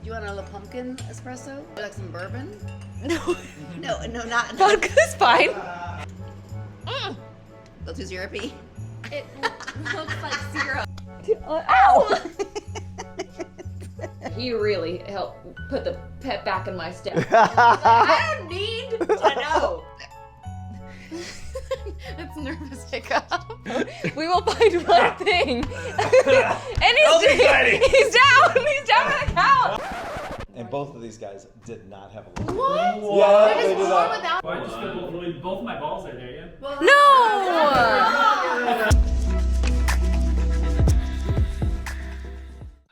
Do you want a little pumpkin espresso? Would you like some bourbon? No. No, not. Vodka's fine. Go too syrupy. It looks like syrup. Ow! He really helped put the pep back in my step. I don't need to know. It's nervous hiccup. We will find one thing. And he's down on the couch. And both of these guys did not have a look. What? Yeah, They're they just did born not. without. Well, I just feel both my balls are there, yeah? No!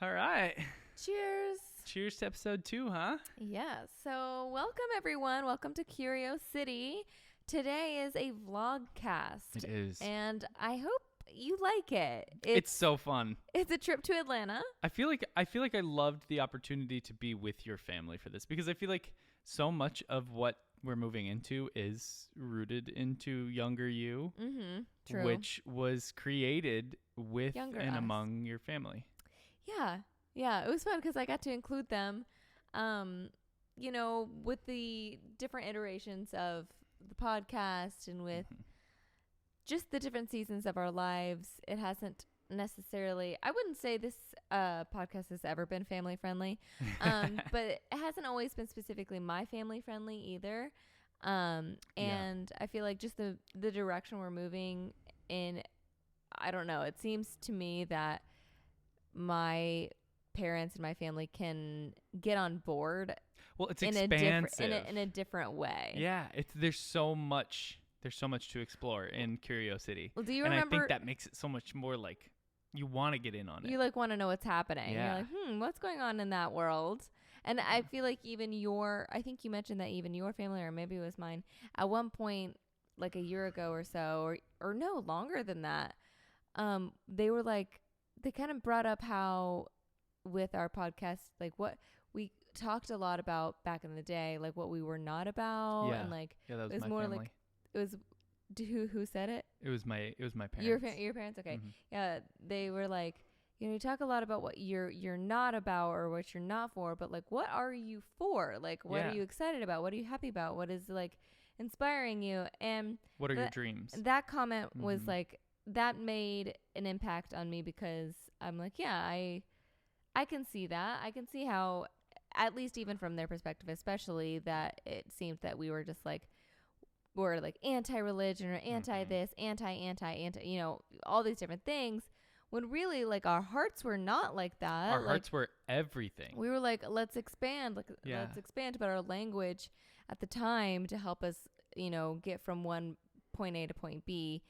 All right. Cheers. Cheers to episode 2, huh? Yeah, so welcome everyone. Welcome to Curiocity. Today is a vlogcast. It is. And I hope you like it. It's so fun. It's a trip to Atlanta. I feel like I loved the opportunity to be with your family for this because I feel like so much of what we're moving into is rooted into younger you, True. which was created with Younger and us. among your family. Yeah, it was fun because I got to include them, with the different iterations of the podcast and with just the different seasons of our lives. It hasn't necessarily, I wouldn't say this podcast has ever been family friendly, but it hasn't always been specifically my family friendly either. And I feel like just the direction we're moving in, I don't know, it seems to me that my parents and my family can get on board. Well, it's in expansive. in a different way. Yeah, there's so much to explore in Curiosity. Well, do you and remember? I think that makes it so much more like you want to get in on it. You want to know what's happening. Yeah. You're like, what's going on in that world? And I feel like I think you mentioned that even your family, or maybe it was mine, at one point, like a year ago or so, or no, longer than that, they were like, they kind of brought up how with our podcast, like what we talked a lot about back in the day, like what we were not about. Yeah. And like, Yeah, that was it was my more family. like, it was, who said it? It was my parents. Your parents? Okay. Mhm. Yeah. They were like, you talk a lot about what you're not about or what you're not for, but like, what are you for? Like, what are you excited about? What are you happy about? What is like inspiring you? And What are your dreams? that comment was like, that made an impact on me because I'm like, yeah, I can see that. I can see how, at least even from their perspective, especially, that it seemed that we were just like, we're like anti-religion or anti-this, anti, all these different things, when really like our hearts were not like that. Our hearts were everything. We were like, let's expand, let's expand, but our language at the time to help us, get from one point A to point B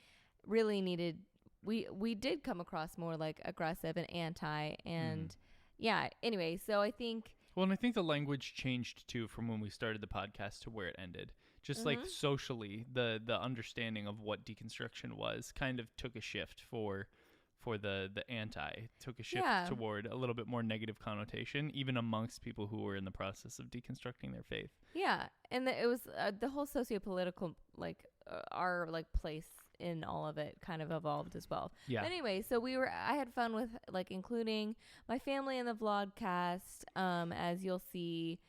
really needed, we did come across more like aggressive and anti, and anyway, so I think. Well, and I think the language changed too from when we started the podcast to where it ended. Just like socially, the understanding of what deconstruction was kind of took a shift for the anti, took a shift toward a little bit more negative connotation, even amongst people who were in the process of deconstructing their faith. Yeah, and it was the whole sociopolitical, like our like place in all of it kind of evolved as well. Yeah. Anyway, so I had fun with like including my family in the vlogcast. As you'll see,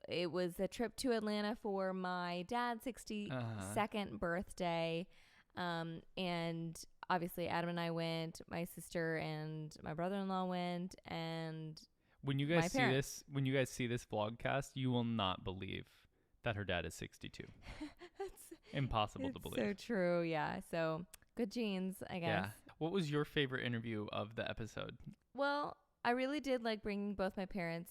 it was a trip to Atlanta for my dad's 62nd birthday. And obviously Adam and I went, my sister and my brother-in-law went, and when you guys see this vlogcast, you will not believe that her dad is 62. That's impossible to believe. So true. Yeah. So good genes, I guess. Yeah. What was your favorite interview of the episode? Well, I really did like bringing both my parents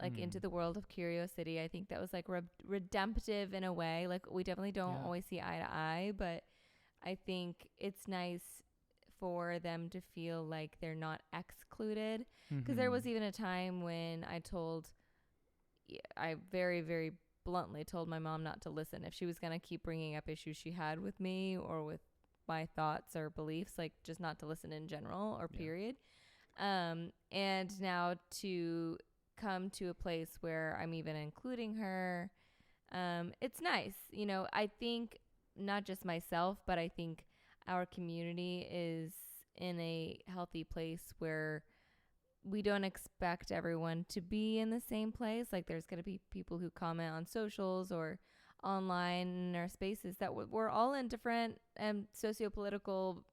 like into the world of Curiosity. I think that was like redemptive in a way. Like we definitely don't always see eye to eye, but I think it's nice for them to feel like they're not excluded. Because there was even a time when I very, very bluntly told my mom not to listen. If she was going to keep bringing up issues she had with me or with my thoughts or beliefs, like just not to listen in general or period. And now to come to a place where I'm even including her, it's nice. I think not just myself, but I think our community is in a healthy place where we don't expect everyone to be in the same place. Like there's going to be people who comment on socials or online in our spaces that we're all in different socio-political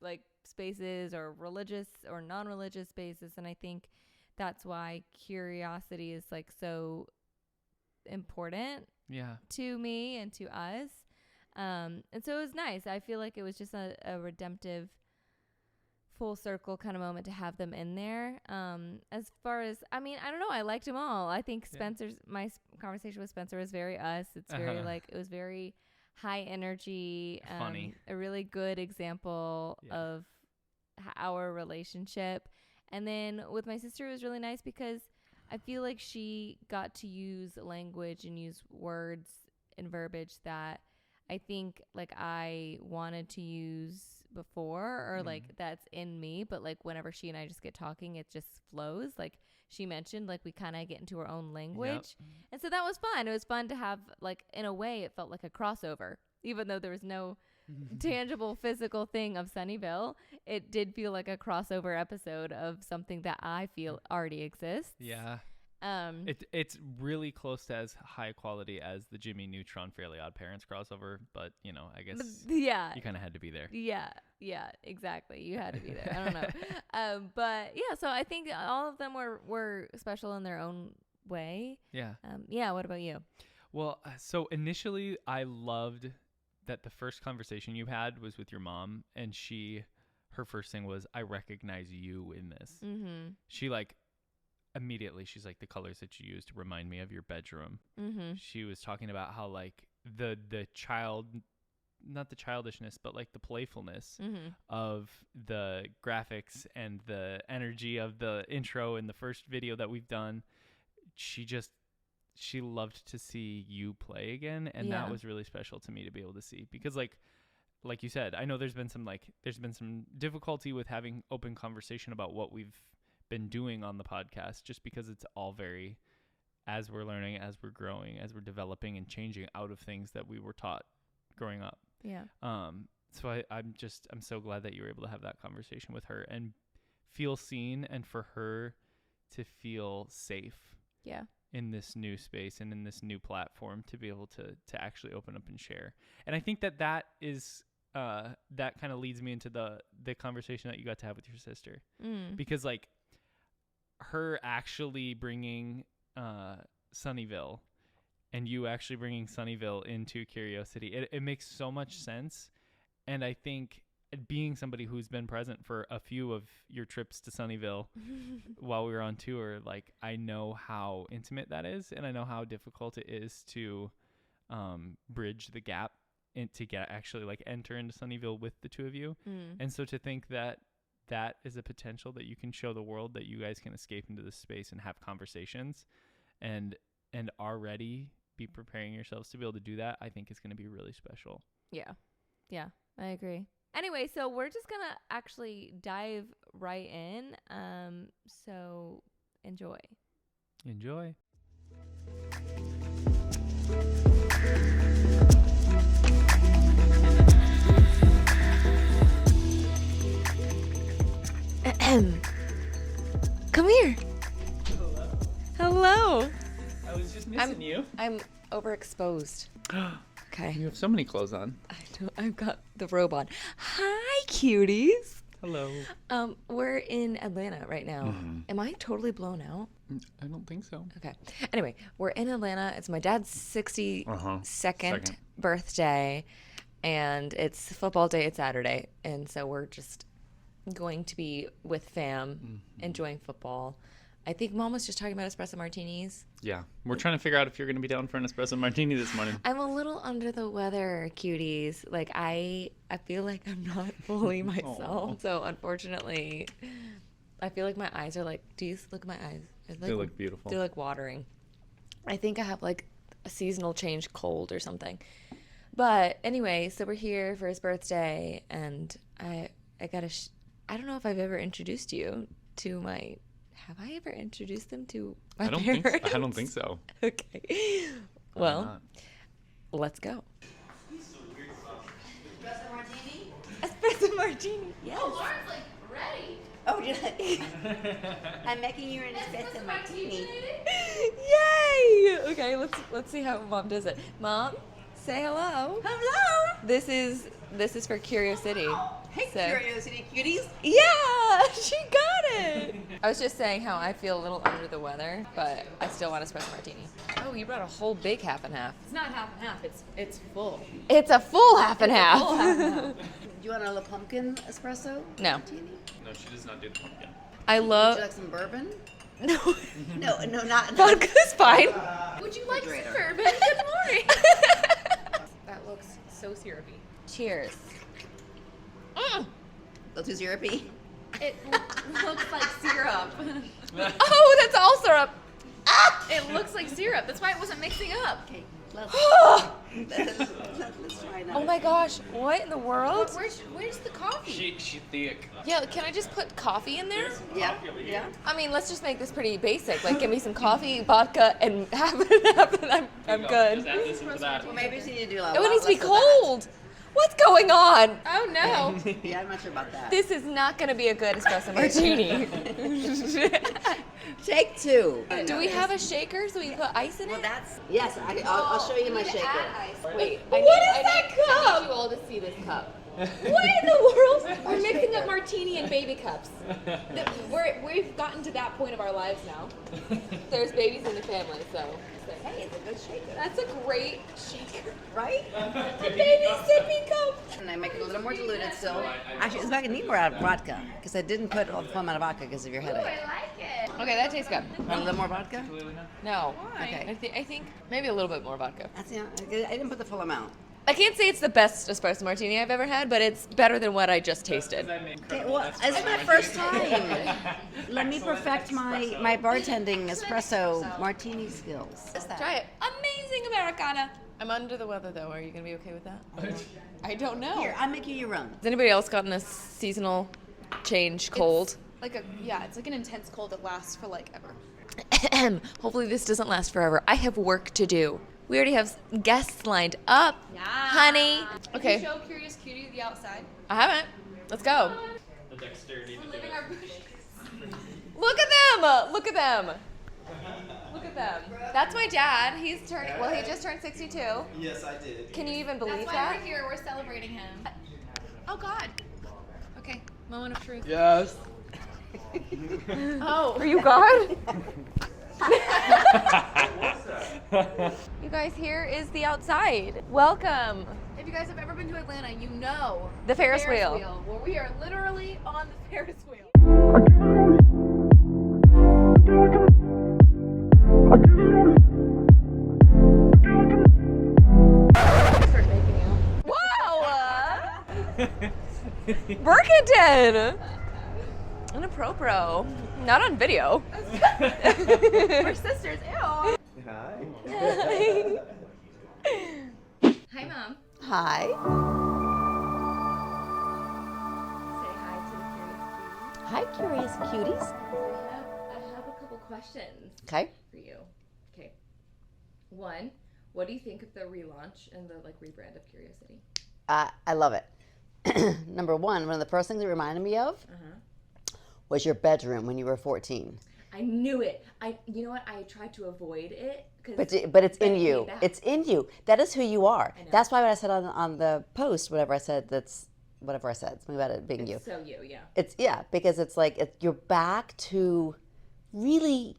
like spaces or religious or non-religious spaces. And I think that's why curiosity is like so important to me and to us. And so it was nice. I feel like it was just a redemptive full circle kind of moment to have them in there. As far as, I mean, I don't know. I liked them all. I think my conversation with Spencer was very us. It's very like, it was very high energy, funny, a really good example of our relationship. And then with my sister, it was really nice because I feel like she got to use language and use words and verbiage that I think like I wanted to use before or like that's in me, but like whenever she and I just get talking, it just flows. Like she mentioned, like we kind of get into our own language. And so that was fun. It was fun to have like, in a way, it felt like a crossover, even though there was no tangible physical thing of Sunnyvale. It did feel like a crossover episode of something that I feel already exists. Yeah. It's really close to as high quality as the Jimmy Neutron Fairly Odd Parents crossover, but you know, I guess you kind of had to be there. Yeah, exactly. You had to be there. I don't know. But yeah, so I think all of them were special in their own way. Yeah. What about you? Well, so initially I loved that the first conversation you had was with your mom, and her first thing was, I recognize you in this. Mm-hmm. She like, immediately she's like, the colors that you used remind me of your bedroom. Mm-hmm. She was talking about how like the child, not the childishness, but like the playfulness of the graphics and the energy of the intro in the first video that we've done. She loved to see you play again, and that was really special to me to be able to see, because like you said, I know there's been some difficulty with having open conversation about what we've been doing on the podcast, just because it's all very, as we're learning, as we're growing, as we're developing and changing out of things that we were taught growing up. So I'm so glad that you were able to have that conversation with her and feel seen, and for her to feel safe in this new space and in this new platform to be able to actually open up and share. And I think that is that kind of leads me into the conversation that you got to have with your sister, because like her actually bringing Sunnyvale and you actually bringing Sunnyvale into Curiosity, it makes so much sense. And I think being somebody who's been present for a few of your trips to Sunnyvale while we were on tour, like I know how intimate that is, and I know how difficult it is to bridge the gap and to get actually like enter into Sunnyvale with the two of you. And so to think that is a potential that you can show the world, that you guys can escape into this space and have conversations and already be preparing yourselves to be able to do that, I think is going to be really special. Yeah, I agree. Anyway, so we're just going to actually dive right in. So enjoy. Come here. Hello. I was just missing you. I'm overexposed. Okay. You have so many clothes on. I know. I've got the robe on. Hi, cuties. Hello. We're in Atlanta right now. Am I totally blown out? I don't think so. Okay. Anyway, we're in Atlanta. It's my dad's 62nd birthday, and it's football day. It's Saturday, and so we're just going to be with fam, enjoying football. I think Mom was just talking about espresso martinis. Yeah. We're trying to figure out if you're going to be down for an espresso martini this morning. I'm a little under the weather, cuties. Like, I feel like I'm not fully myself. So, unfortunately, I feel like my eyes are like, do you look at my eyes? They look beautiful. They're like watering. I think I have like a seasonal change cold or something. But anyway, so we're here for his birthday, and I got to... I don't know if I've ever introduced you to my... Have I ever introduced them to my parents? I don't think so. Okay. Well, let's go. Espresso martini? Espresso martini, yes. Oh, Lauren's like ready. Oh, did I? I'm making you an espresso martini. Yay! Okay, let's see how Mom does it. Mom, say hello. Hello. This is for Curiosity. Hey, So- Curiosity cuties. Yeah, she got it. I was just saying how I feel a little under the weather, but I still want espresso martini. Oh, you brought a whole big half and half. It's not half and half. It's full. It's a full half and half. Full half and half. Do you want a little pumpkin espresso? No. Martini? No, she does not do the pumpkin. I Would love. you like some bourbon? No, No, not. vodka's fine. Would you like some Refrigerator. bourbon? Good morning. That looks so syrupy. Cheers. A little too syrupy. It looks like syrup. Oh, that's all syrup. It looks like syrup. That's why it wasn't mixing up. Okay, let's try that. Oh my gosh, what in the world? Where's the coffee? She thick. Yeah, can I just put coffee in there? Yeah, yeah. I mean, let's just make this pretty basic. Like, give me some coffee, vodka, and half and half, and I'm good. Just add this into that. Well, maybe you need to do a lot Oh, it needs to be less of that. cold. What's going on? Oh no. Yeah, I'm not sure about that. This is not going to be a good espresso martini. Take two. Do we have a shaker so we can put ice in Well, it? that's yes. I'll show you my shaker. Wait, What is that cup? I need you all to see this cup. What in the world? We're mixing up martini and baby cups. We've gotten to that point of our lives now. There's babies in the family, so. Hey, it's a good shaker, That's a great shaker. right? A baby sippy cup. And I make it a little more diluted still. Actually, it's like I need more out of vodka because I didn't put a full amount of vodka because of your headache. like it. Okay, that tastes good. Want a little more vodka? No. Okay. I think maybe a little bit more vodka. That's I didn't put the full amount. I can't say it's the best espresso martini I've ever had, but it's better than what I just tasted. Okay, well, this is my first time. Let me perfect my bartending espresso martini skills. Try it. Amazing Americana. I'm under the weather though. Are you gonna be okay with that? I don't know. Here, I'm making you run. Has anybody else gotten a seasonal change cold? It's like an intense cold that lasts for like ever. Hopefully this doesn't last forever. I have work to do. We already have guests lined up, honey. Okay. Can you show Curious Cutie the outside? I haven't. Let's go. The dexterity to do Living it. our Look at them! Look at them! Look at them. That's my dad. He just turned 62. Yes, I did. Can you even believe That's why that? we're here. We're celebrating him. Oh God. Okay. Moment of truth. Yes. Oh. Are you God? You guys, here is the outside. Welcome. If you guys have ever been to Atlanta, you know The Ferris wheel. Where we are literally on the Ferris wheel. Start making out. Wow! Burkington! Inappropriate. Not on video. We're sisters. Ew. Hi. Hi, Mom. Hi. Say hi to the Curious Cutie. Hi, curious cuties. I have a couple questions Okay. for you. Okay. One, what do you think of the relaunch and the rebrand of Curiosity? I love it. Number one of the first things it reminded me of was your bedroom when you were 14. I knew it. You know what? I tried to avoid it. But it's in it you. came back. It's in you. That is who you are. I know. That's why when I said on the post, whatever I said, something about it being you. So you, yeah. It's because it's like you're back to really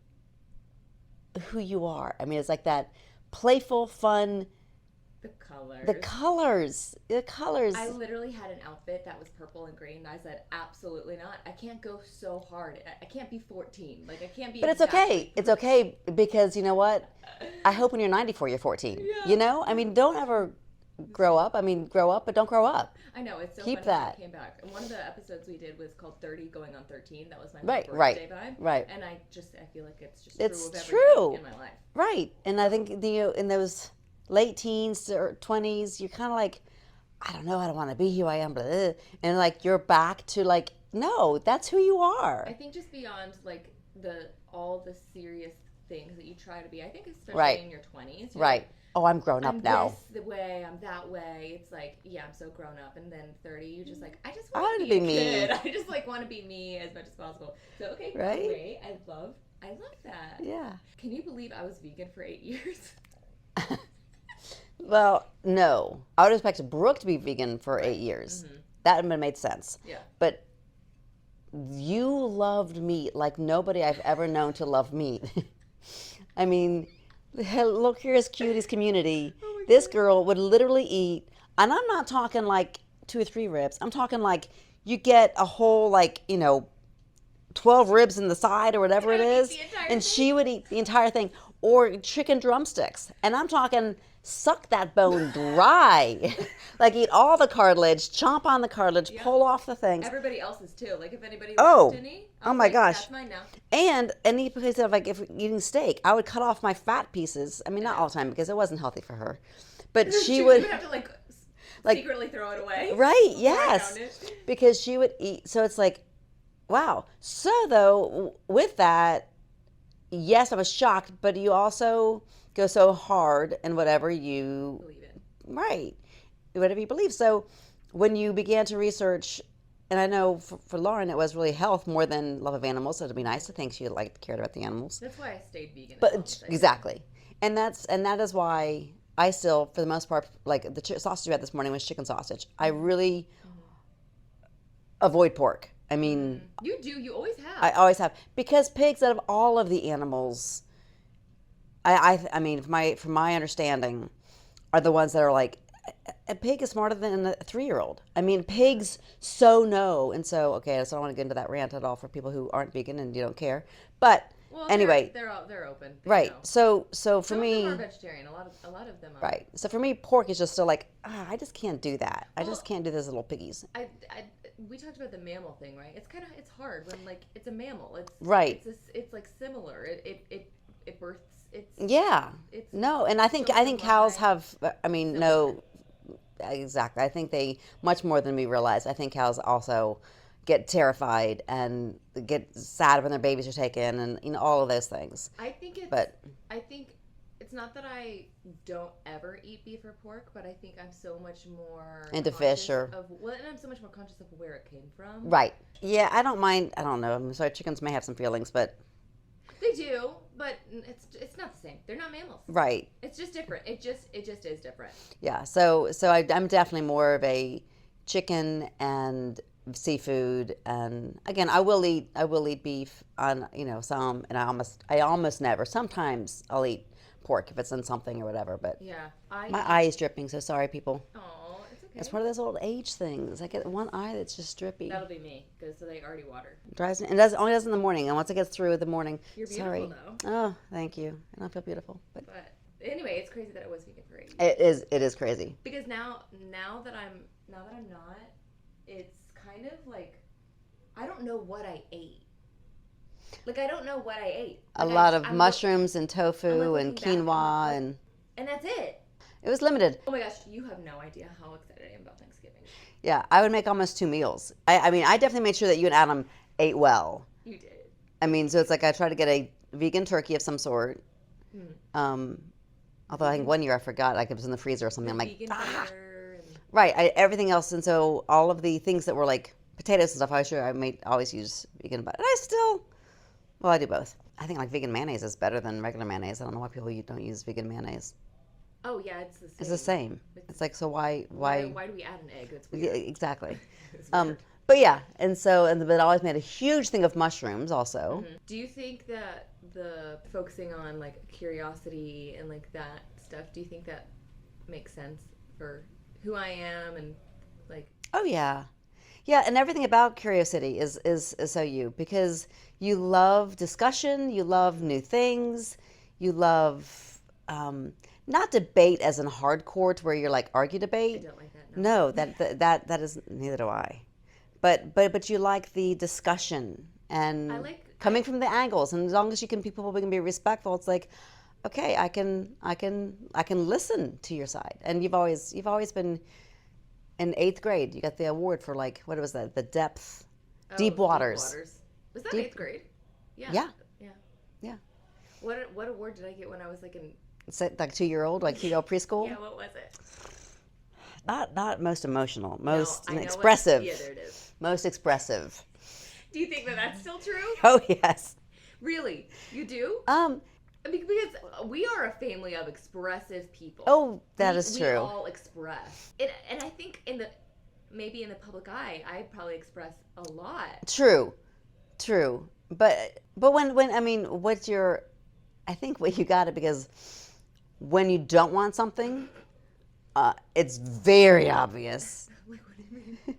who you are. I mean, it's like that playful, fun. The colors. The colors. I literally had an outfit that was purple and green, and I said, absolutely not. I can't go so hard. I can't be 14. I can't be. But it's okay. It's okay because you know what? I hope when you're 94, you're 14. Yeah. You know? I mean, don't ever grow up. I mean, grow up, but don't grow up. I know. It's so Keep funny that. It came back. And one of the episodes we did was called 30 going on 13. That was my Right, birthday vibe. right. And I feel like it's just It's true of true. everything in my life. Right. And I think in those late teens or 20s, you're kind of like, I don't know, I don't want to be who I am, blah, blah. And like you're back to no, that's who you are. I think just beyond all the serious things that you try to be. I think especially Right. in your 20s. Right. Oh, I'm grown up I'm now. this the way, I'm that way. It's like, yeah, I'm so grown up. And then 30, you're just like, I just I want wanna to be a be me. kid. I just like want to be me as much as possible. So okay, Right? great. I love that. Yeah. Can you believe I was vegan for 8 years? Well, no. I would expect Brooke to be vegan for 8 years. Mm-hmm. That would have made sense. Yeah. But you loved meat like nobody I've ever known to love meat. I mean, look here, as Cuties community. This girl would literally eat, and I'm not talking like 2 or 3 ribs. I'm talking like you get a whole 12 ribs in the side or whatever it is, and she would eat the entire thing, or chicken drumsticks. And I'm talking suck that bone dry. Like eat all the cartilage, chomp on the cartilage, pull off the things. Everybody else's too. Like if anybody Oh. left any, Oh my gosh. That's mine now. And any piece of if eating steak, I would cut off my fat pieces. I mean, not all the time because it wasn't healthy for her, but she would have to like secretly throw it away. Right? before I Yes, found it. because she would eat. So it's like, wow. So though, with that, yes, I was shocked, but you also go so hard in whatever you Believe it. right, whatever you believe. So when you began to research. And I know for Lauren, it was really health more than love of animals. So it'd be nice to think she cared about the animals. That's why I stayed vegan. But exactly, and that is why I still, for the most part, like the sausage we had this morning was chicken sausage. I really avoid pork. I mean, You do. You always have. I always have, because pigs, out of all of the animals, I mean, from my understanding, are the ones that are like. A pig is smarter than a 3-year-old. I mean, pigs so know. And so, okay, so I don't want to get into that rant at all for people who aren't vegan and you don't care. But well, anyway. They're open. They Right. know. So for Some me. of them are vegetarian. A lot of them are. Right. So for me, pork is just still like, I just can't do that. I just can't do those little piggies. We talked about the mammal thing, right? It's hard when it's a mammal. It's right. It's like similar. It births. Yeah. It's no, and I think cows have. I mean, no. Exactly. I think they much more than we realize. I think cows also get terrified and get sad when their babies are taken, and all of those things. I think it's not that I don't ever eat beef or pork, but I think I'm so much more into fish and I'm so much more conscious of where it came from. Right. Yeah, I don't mind. I don't know. I'm sorry, chickens may have some feelings, but they do. But it's not the same. They're not mammals. Right. It's just different. It just is different. Yeah. So I'm definitely more of a chicken and seafood, and again, I will eat beef on some, and I almost never. Sometimes I'll eat pork if it's in something or whatever. But yeah, my eye is dripping. So sorry, people. Oh, it's okay. It's one of those old age things. I get one eye that's just drippy. That'll be me because they already water. Drives me, and only does in the morning. And once it gets through the morning, you're beautiful sorry. though. Oh, thank you. I don't feel beautiful, but anyway, it's crazy that I was vegan for 8 years. It is crazy. Because now that I'm not, it's kind of like I don't know what I ate. Like I don't know what I ate. Like a lot of mushrooms and tofu and quinoa and that's it. It was limited. Oh my gosh, you have no idea how excited I am about Thanksgiving. Yeah, I would make almost 2 meals. I mean, I definitely made sure that you and Adam ate well. You did. I mean, so it's like I try to get a vegan turkey of some sort. Although I think one year I forgot, like it was in the freezer or something. I'm like, right. Everything else, and so all of the things that were like potatoes and stuff, I always use vegan, but I do both. I think like vegan mayonnaise is better than regular mayonnaise. I don't know why people don't use vegan mayonnaise. Oh yeah, it's the same. It's the same. It's like, so why do we add an egg? That's weird. Yeah, exactly. But yeah, but I always made a huge thing of mushrooms also. Mm-hmm. Do you think that the focusing on like curiosity and like that stuff, do you think that makes sense for who I am and like? Oh yeah. Yeah, and everything about Curiosity is so you, because you love discussion, you love new things, you love not debate as in hardcore to where you're like argue debate. I don't like that. No, that is, neither do I. But you like the discussion and coming from the angles, and as long as people can be respectful, it's like, okay, I can listen to your side. And you've always been. In 8th grade, you got the award for like, what was that? The deep waters. Was that 8th grade? Yeah. Yeah. What award did I get when I was like in? It's like 2-year-old, like 2-year-old preschool. Yeah, what was it? Not most emotional, most I know expressive. Yeah, there it is. Most expressive. Do you think that that's still true? Oh yes. Really? You do? Because we are a family of expressive people. Oh, that is We true. all express. And I think maybe in the public eye, I probably express a lot. True. But when I mean, I think what you got it because when you don't want something, it's very obvious. What do you mean?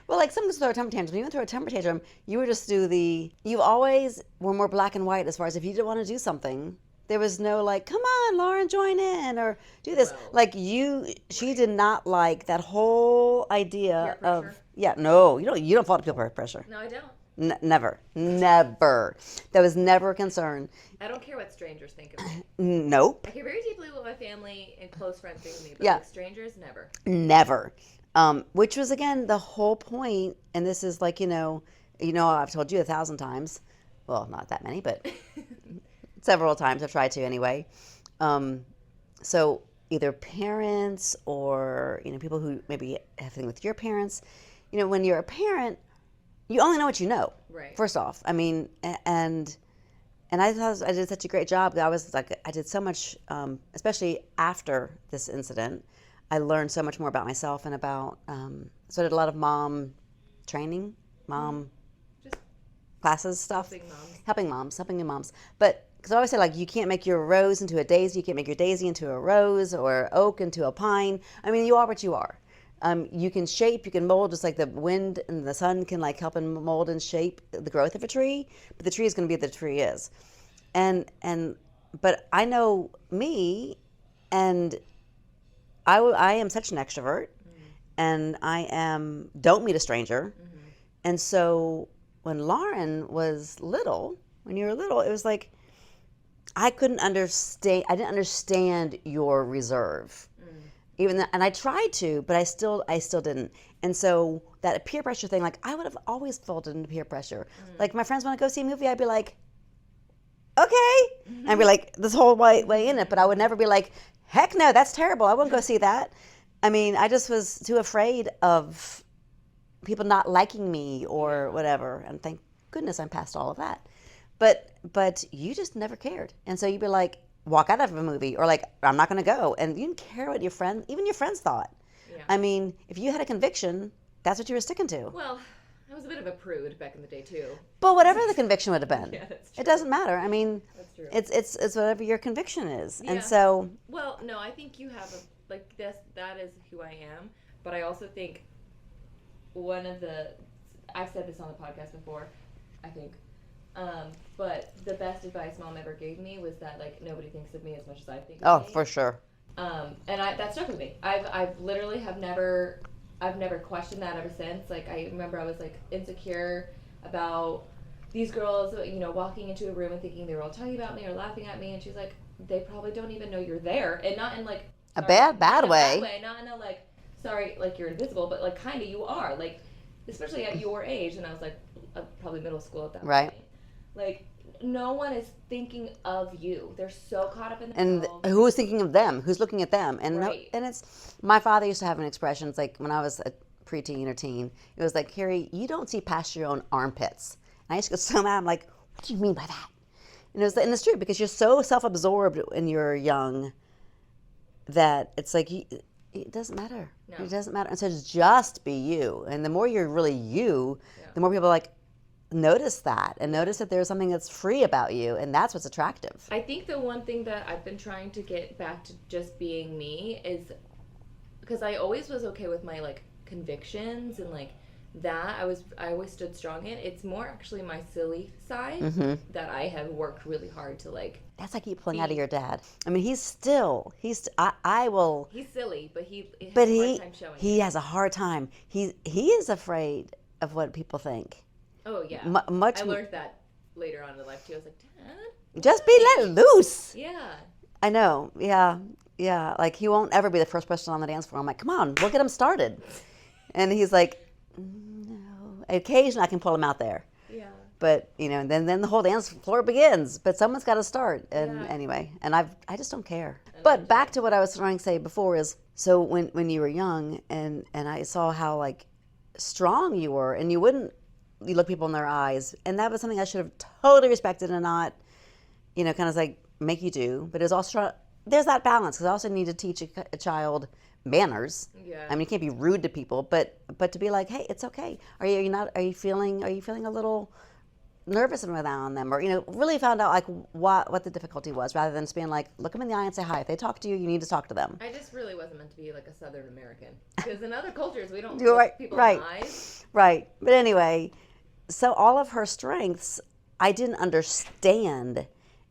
Well, like some throw a temper tantrum. When you went through a temper tantrum, you would just you always were more black and white as far as if you didn't want to do something. There was no like, come on, Lauren, join in or do this. Well, like she did not like that whole idea Peer of, pressure? no, you don't fall to peer pressure. No, I don't. Never. That was never a concern. I don't care what strangers think of me. Nope. I care very deeply what my family and close friends think of me, but Yeah. like strangers, never. Never. Which was again the whole point, and this is like I've told you 1,000 times. Well, not that many, but several times I've tried to anyway. So either parents or people who maybe have things with your parents. When you're a parent, you only know what you know. Right. First off, I mean, and I thought I did such a great job. I did so much, especially after this incident. I learned so much more about myself and about. So I did a lot of mom training, Just classes, stuff, helping moms. helping new moms. But because I always say like you can't make your rose into a daisy, you can't make your daisy into a rose or oak into a pine. I mean, you are what you are. You can shape, you can mold, just like the wind and the sun can like help and mold and shape the growth of a tree. But the tree is going to be what the tree is. But I know me, and I am such an extrovert, and don't meet a stranger. And so when Lauren was little, when you were little, it was like I didn't understand your reserve. And I tried to, but I still didn't. And so that peer pressure thing, like I would have always fallen into peer pressure. Like my friends want to go see a movie, I'd be like, okay, and I'd be like this whole way in it, but I would never be like, heck no, that's terrible. I won't go see that. I mean, I just was too afraid of people not liking me or whatever. And thank goodness I'm past all of that. But you just never cared. And so you'd be like, walk out of a movie or like, I'm not going to go. And you didn't care what even your friends thought. Yeah. I mean, if you had a conviction, that's what you were sticking to. Well, I was a bit of a prude back in the day too. But whatever the conviction would have been, Yeah, that's true. it doesn't matter. I mean, That's true. it's whatever your conviction is. Yeah. And so, Well, no, I think you have like this. That is who I am. But I also think I've said this on the podcast before, I think. But the best advice mom ever gave me was that like nobody thinks of me as much as I think of me. for sure. And that stuck with me. I've literally I've never questioned that ever since. Like I remember I was like insecure about these girls, walking into a room and thinking they were all talking about me or laughing at me, and she's like, they probably don't even know you're there, and not in like A bad way. Not in a like sorry, like you're invisible, but like kind of you are, like especially at your age, and I was like probably middle school at that Right. point. Like no one is thinking of you. They're so caught up in And themselves. who is thinking of them? Who's looking at them? And Right. and it's my father used to have an expression. It's like when I was a preteen or teen, it was like, Carrie, you don't see past your own armpits. And I used to get so mad. I'm like, what do you mean by that? And it's true because you're so self-absorbed when you're young that it's like it doesn't matter. No. It doesn't matter. And so just be you. And the more you're really you, the more people like notice that and notice that there's something that's free about you, and that's what's attractive. I think the one thing that I've been trying to get back to just being me is because I always was okay with my like convictions and like that I always stood strong in. It's more actually my silly side that I have worked really hard to like. That's like you pulling out of your dad. I mean, he's I will. He's silly, but he has But a hard time showing he it. has a hard time. He is afraid of what people think. Oh yeah, Much. I learned that later on in life too. I was like, Dad, Just be let loose. yeah. I know. Yeah. Like he won't ever be the first person on the dance floor. I'm like, come on, we'll get him started. And he's like, no. Occasionally I can pull him out there. Yeah. But then the whole dance floor begins. But someone's got to start. And Yeah. anyway, and I just don't care. But back to what I was trying to say before is, so when you were young, and I saw how like strong you were, and you look people in their eyes, and that was something I should have totally respected and not, kind of like make you do. But it's also there's that balance, because I also need to teach a child manners. Yeah. I mean, you can't be rude to people, but to be like, hey, it's okay. Are you feeling a little nervous around them, or really found out like what the difficulty was, rather than just being like, look them in the eye and say hi. If they talk to you, you need to talk to them. I just really wasn't meant to be like a Southern American, because in other cultures we don't You're look people in the right. eyes. Right. But anyway, so all of her strengths, I didn't understand.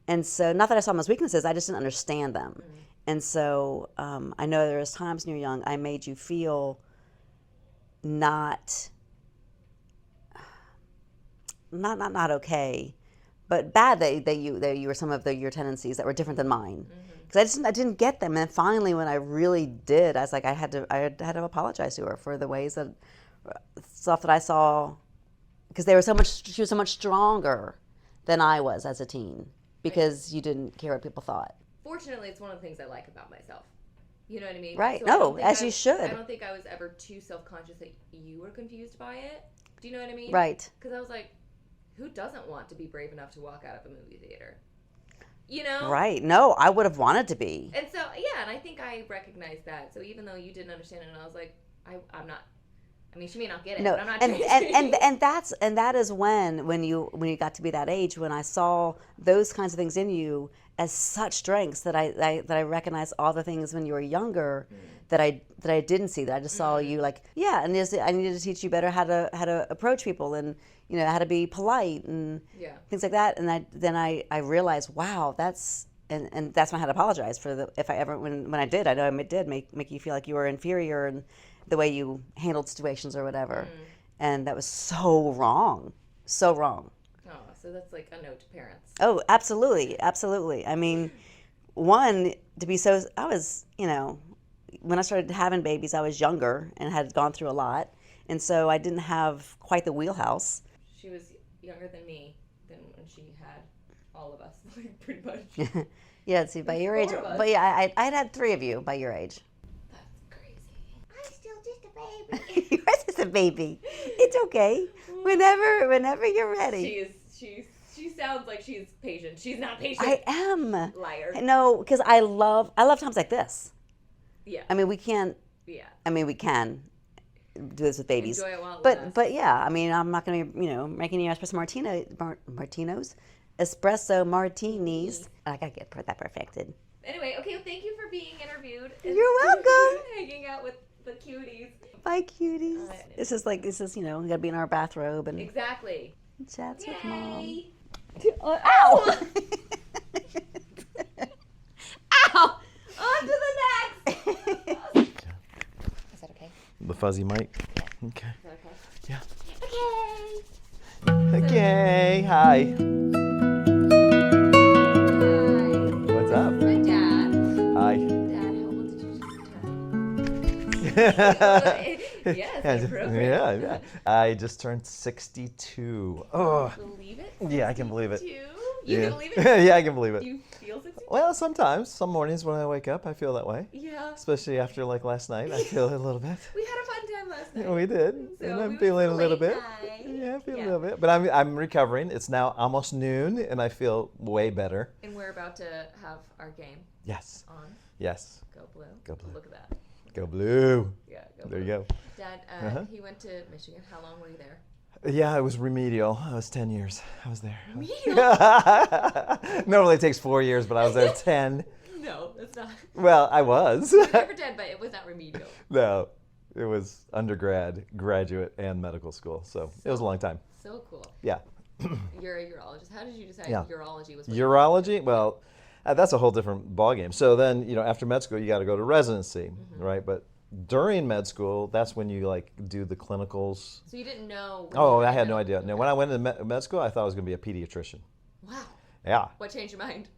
And so, not that I saw them as weaknesses, I just didn't understand them. Mm-hmm. And so, I know there was times when you're young, I made you feel not okay, but bad that you were some of your tendencies that were different than mine. Because I didn't get them. And then finally, when I really did, I was like, I had to apologize to her for the ways that stuff that I saw, because she was so much stronger than I was as a teen, because you didn't care what people thought. Fortunately, it's one of the things I like about myself. You know what I mean? Right. So No, as you should. I don't think I was ever too self-conscious that you were confused by it. Do you know what I mean? Right. Because I was like, who doesn't want to be brave enough to walk out of a movie theater? Right. No, I would have wanted to be. And so, yeah, and I think I recognized that. So even though you didn't understand it, and I was like, I'm not. I mean, she may not get it, No, but I'm not. and that is when you got to be that age, when I saw those kinds of things in you as such strengths, that I recognized all the things when you were younger that I didn't see, that I just saw you like, yeah, and I needed to teach you better how to approach people, and how to be polite and things like that. And then I realized, wow, that's and that's when I had to apologize for if I ever when I did, I know I did make you feel like you were inferior and the way you handled situations or whatever. And that was so wrong. So wrong. Oh, so that's like a note to parents. Oh, absolutely. Absolutely. I mean, I was, when I started having babies, I was younger and had gone through a lot. And so I didn't have quite the wheelhouse. She was younger than me than when she had all of us, like, pretty much. Yeah, see, by your age. Four of us. But yeah, I'd had 3 of you by your age. I'm still just a baby. Yours is a baby. It's okay. Whenever you're ready. She sounds like she's patient. She's not patient. I am. Liar. No, because I love times like this. Yeah. I mean, we can do this with babies. Enjoy it while it lasts. But yeah, I mean, I'm not going to be, making you espresso martinos, espresso martinis. I got to get that perfected. Anyway, okay, well, thank you for being interviewed. You're welcome. Hanging out with the cuties. Bye, cuties. This is we got to be in our bathrobe and Exactly. chats with mom. Yay. Ow! Ow! On to the next! Is that okay? The fuzzy mic. Okay. Is that okay? Yeah. Okay. Okay. Hi. Hi. What's up? My dad. Hi. Dad, how old did you just turn? Yes, appropriate. Yeah. I just turned 62. Oh. Believe it? Yeah, I can believe it. 62? Yeah. You can believe it? Yeah, I can believe it. Do you feel 62? Well, sometimes. Some mornings when I wake up, I feel that way. Yeah. Especially after like last night, I feel it a little bit. We had a fun time last night. We did, So and we I'm went feeling to a little late bit. night. Yeah, I feel Yeah. a little bit, but I'm recovering. It's now almost noon, and I feel way better. And we're about to have our game Yes, on. yes. Go Blue. Go Blue. Look at that. Go blue. Yeah, go There Blue. you go. Dad, Uh-huh. he went to Michigan. How long were you there? Yeah, it was remedial. I was 10 years. I was there. Remedial? Normally it takes 4 years, but I was there 10. No, that's not. Well, I was. You were there for 10, but it was not remedial. No, it was undergrad, graduate, and medical school. So it was a long time. So cool. Yeah. You're a urologist. How did you decide Yeah. urology was what Urology? Well, that's a whole different ballgame. So then, after med school, you got to go to residency, right? But during med school, that's when you like do the clinicals. So you didn't know. Oh, I had no idea. No, when I went into med school, I thought I was going to be a pediatrician. Wow. Yeah, What changed your mind?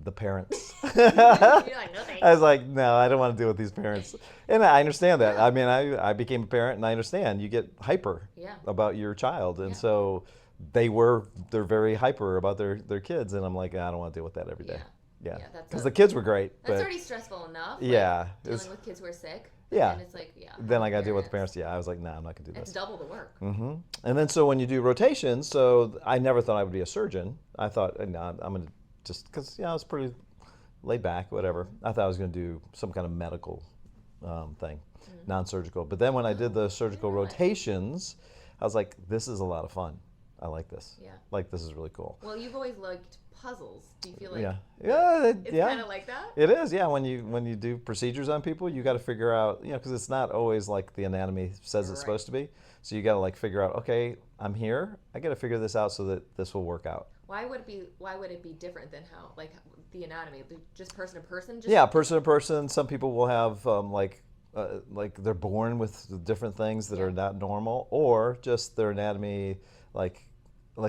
the parents. You're like, no thanks. I was like, no, I don't want to deal with these parents. And I understand that. I mean, I became a parent and I understand. You get hyper Yeah. about your child. And Yeah. so they're very hyper about their kids, and I'm like, I don't want to deal with that every day. Yeah, that's because the kids were great. That's but already stressful enough. Yeah, dealing with kids who are sick. Yeah. And it's like, Then I got to deal with the parents. Yeah, I was like, nah, I'm not gonna do this. It's double the work. Mm-hmm. And then so when you do rotations, so I never thought I would be a surgeon. I thought, nah, I'm gonna just because I was pretty laid back, whatever. I thought I was gonna do some kind of medical thing, non-surgical. But then when I did the surgical rotations, I was like, this is a lot of fun. I like this. Yeah. Like, this is really cool. Well, you've always liked puzzles. Do you feel like it's kind of like that? It is, yeah. When you do procedures on people, you got to figure out, because it's not always like the anatomy says it's supposed to be. So you got to like figure out, okay, I'm here. I got to figure this out so that this will work out. Why would it be different than how, like, the anatomy? Just person to person? Yeah, person to person. Some people will have like they're born with different things that are not normal, or just their anatomy, like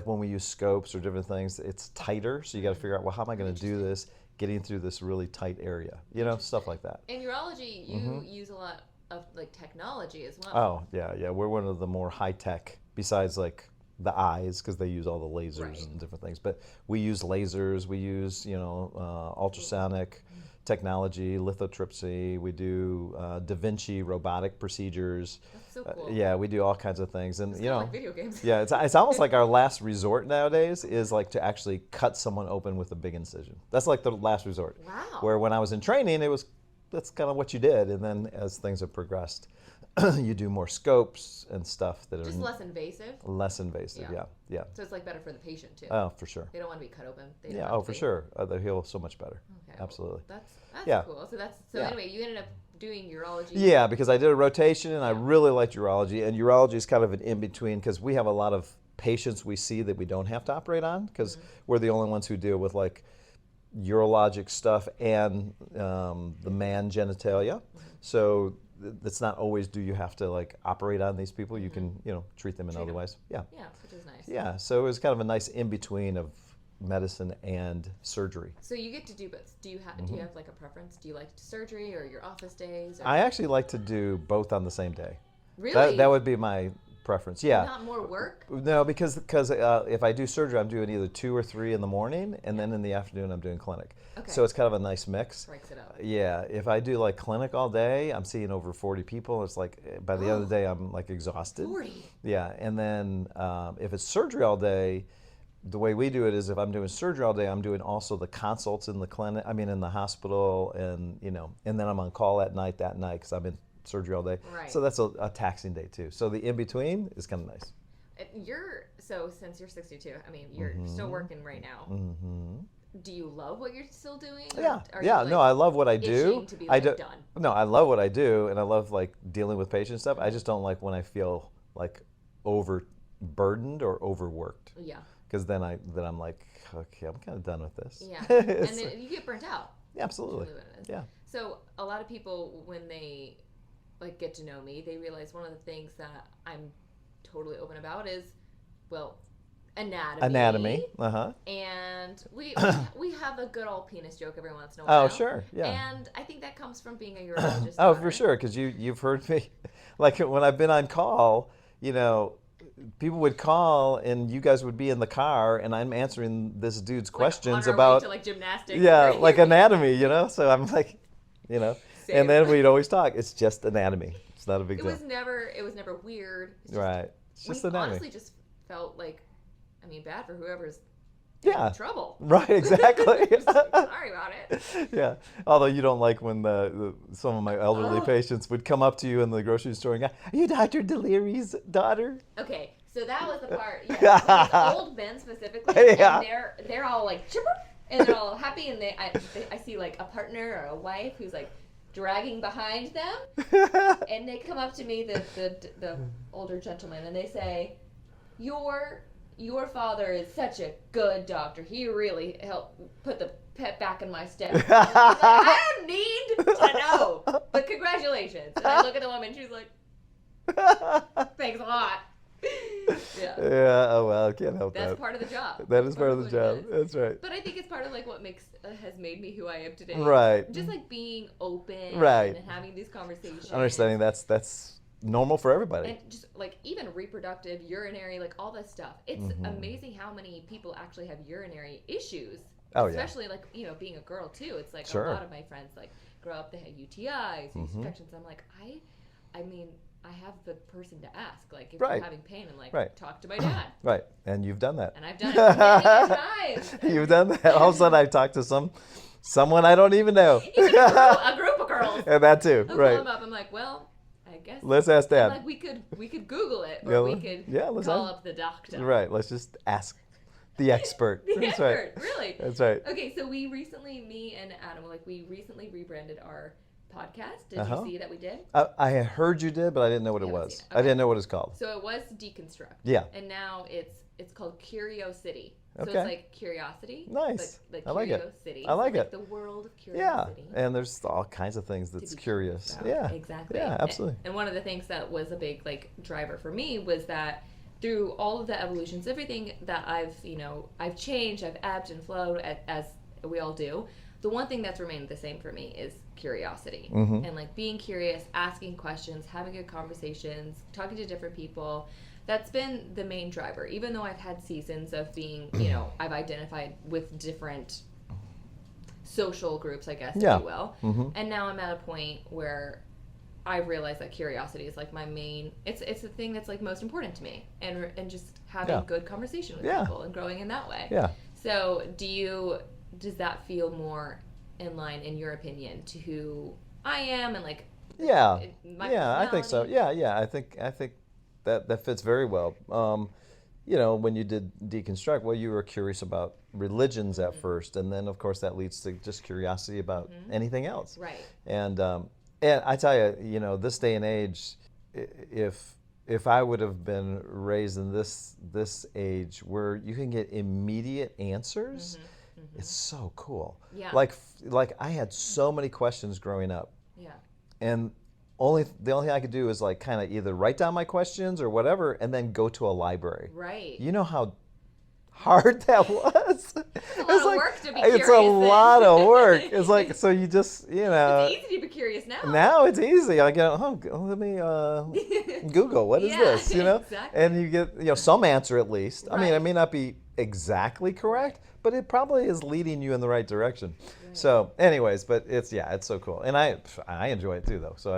when we use scopes or different things, it's tighter. So you got to figure out, well, how am I going to do this, getting through this really tight area? Stuff like that. In urology, you use a lot of like technology as well. Oh yeah. We're one of the more high tech, besides like the eyes, because they use all the lasers and different things. But we use lasers. We use ultrasonic technology, lithotripsy. We do Da Vinci robotic procedures. That's so cool. Yeah, we do all kinds of things, and It's kind of like video games. Yeah, it's almost like our last resort nowadays is like to actually cut someone open with a big incision. That's like the last resort. Wow. Where when I was in training, that's kind of what you did, and then as things have progressed, you do more scopes and stuff that Just are less invasive. less invasive. Yeah. So it's like better for the patient too. Oh, for sure. They don't want to be cut open. They don't Yeah. have Oh, to for be. sure. They heal so much better. Okay. Absolutely. Well, that's Yeah. cool. So anyway, you ended up doing urology. Yeah, because I did a rotation and I really liked urology, and urology is kind of an in-between because we have a lot of patients we see that we don't have to operate on because we're the only ones who deal with like urologic stuff and the man genitalia. So it's not always do you have to like operate on these people. You can treat them in other ways. Yeah. Yeah, which is nice. Yeah. So it was kind of a nice in-between of medicine and surgery. So you get to do both. Do you have like a preference? Do you like surgery or your office days? Or I actually like to do both on the same day. Really? That would be my preference. Yeah. Not more work? No, because if I do surgery, I'm doing either 2 or 3 in the morning, and then in the afternoon I'm doing clinic. Okay. So it's kind of a nice mix. Breaks it up. Yeah. If I do like clinic all day, I'm seeing over 40 people. It's like by the end of the day, I'm like exhausted. 40. Yeah. And then if it's surgery all day, the way we do it is if I'm doing surgery all day, I'm doing also the consults in the clinic. I mean, in the hospital, and and then I'm on call at night that night because I'm in surgery all day. Right. So that's a taxing day too. So the in between is kind of nice. Since you're 62, I mean, you're still working right now. Mm-hmm. Do you love what you're still doing? Yeah. Or Yeah. are you, No, I love what I do. itching to be, like, done? No, I love what I do, and I love like dealing with patient stuff. I just don't like when I feel like overburdened or overworked. Yeah. Because then I'm like, okay, I'm kind of done with this. Yeah. And then you get burnt out. Yeah, absolutely. Really what it is. Yeah. So a lot of people, when they like get to know me, they realize one of the things that I'm totally open about is, well, anatomy. Uh-huh. And we have a good old penis joke every once in a while. Oh, sure. Yeah. And I think that comes from being a urologist. Oh, daughter. for sure. Because you've heard me, like when I've been on call, people would call and you guys would be in the car and I'm answering this dude's questions on our about way to, like, gymnastics. Yeah, like anatomy, So I'm like, Same. and then we'd always talk. It's just anatomy. It's not a big It deal. was never weird. It's just, Right. It's just we anatomy. honestly just felt like, I mean, bad for whoever's Yeah. in trouble. Right, exactly. Sorry about it. Yeah. Although you don't like when some of my elderly patients would come up to you in the grocery store and go, "Are you Dr. Deliri's daughter?" Okay, so that was the part. Yeah, these old men specifically, Yeah. and they're all like chipper, and they're all happy, and I see like a partner or a wife who's like dragging behind them, and they come up to me, the older gentleman, and they say, Your father is such a good doctor. He really helped put the pet back in my step. I don't need to know, but congratulations. And I look at the woman, she's like, thanks a lot. Yeah. Yeah. Oh well, I can't help that. That's part of the job. That is part of the what job. it is. That's right. But I think it's part of like what has made me who I am today. Right. Just like being open Right. and having these conversations. Understanding that's normal for everybody. And just like even reproductive, urinary, like all this stuff. It's amazing how many people actually have urinary issues. Oh, especially like, you know, being a girl too. It's like Sure. a lot of my friends like grow up, they had UTIs, infections. I'm like, I mean, I have the person to ask. Like if Right. you're having pain, and like Right. talk to my dad. Right, and you've done that. And I've done it many times. You've done that. All of a sudden, I talked to someone I don't even know. Even a group of girls. And that too, I'll right? call them up. I'm like, well, I guess. Let's ask I'm Dad. like we could Google it, or Yeah, we could let's call ask- up the doctor. Right. Let's just ask the expert. The That's expert, right. really. That's right. Okay, so me and Adam, like we recently rebranded our podcast. Did Uh-huh. you see that we did? I had heard you did, but I didn't know what it You haven't was. seen it. I didn't know what it's called. So it was Deconstruct. Yeah. And now it's called Curiocity. So Okay. it's like curiosity. Nice. But I like it. Curiosity. I like So, it. The world of Yeah, curiosity. and there's all kinds of things that's be curious. about. Yeah, Exactly. Yeah, absolutely. And one of the things that was a big like driver for me was that through all of the evolutions, everything that I've changed, I've ebbed and flowed as we all do. The one thing that's remained the same for me is curiosity. And like being curious, asking questions, having good conversations, talking to different people. That's been the main driver. Even though I've had seasons of being, I've identified with different social groups, I guess, Yeah. if you will. And now I'm at a point where I realize that curiosity is like my main. It's the thing that's like most important to me, and just having Yeah. good conversation with Yeah. people and growing in that way. Yeah. So does that feel more in line, in your opinion, to who I am and like? Yeah. My Yeah, I think so. personality? Yeah. I think that fits very well. When you did Deconstruct, well, you were curious about religions at first, and then of course that leads to just curiosity about anything else. Right. And I tell you, this day and age, if I would have been raised in this age where you can get immediate answers, it's so cool. Yeah. Like I had so many questions growing up, Yeah. and the only thing I could do is like kind of either write down my questions or whatever, and then go to a library. Right. You know how hard that was. It's a lot of work to be It's a curious then. lot of work. It's like so you just It's easy to be curious now. now it's easy. I get let me Google what is Yeah, this, exactly. and you get some answer at least. I mean, it Right. may not be exactly correct, but it probably is leading you in the right direction. So, anyways, but it's so cool, and I enjoy it too, though. So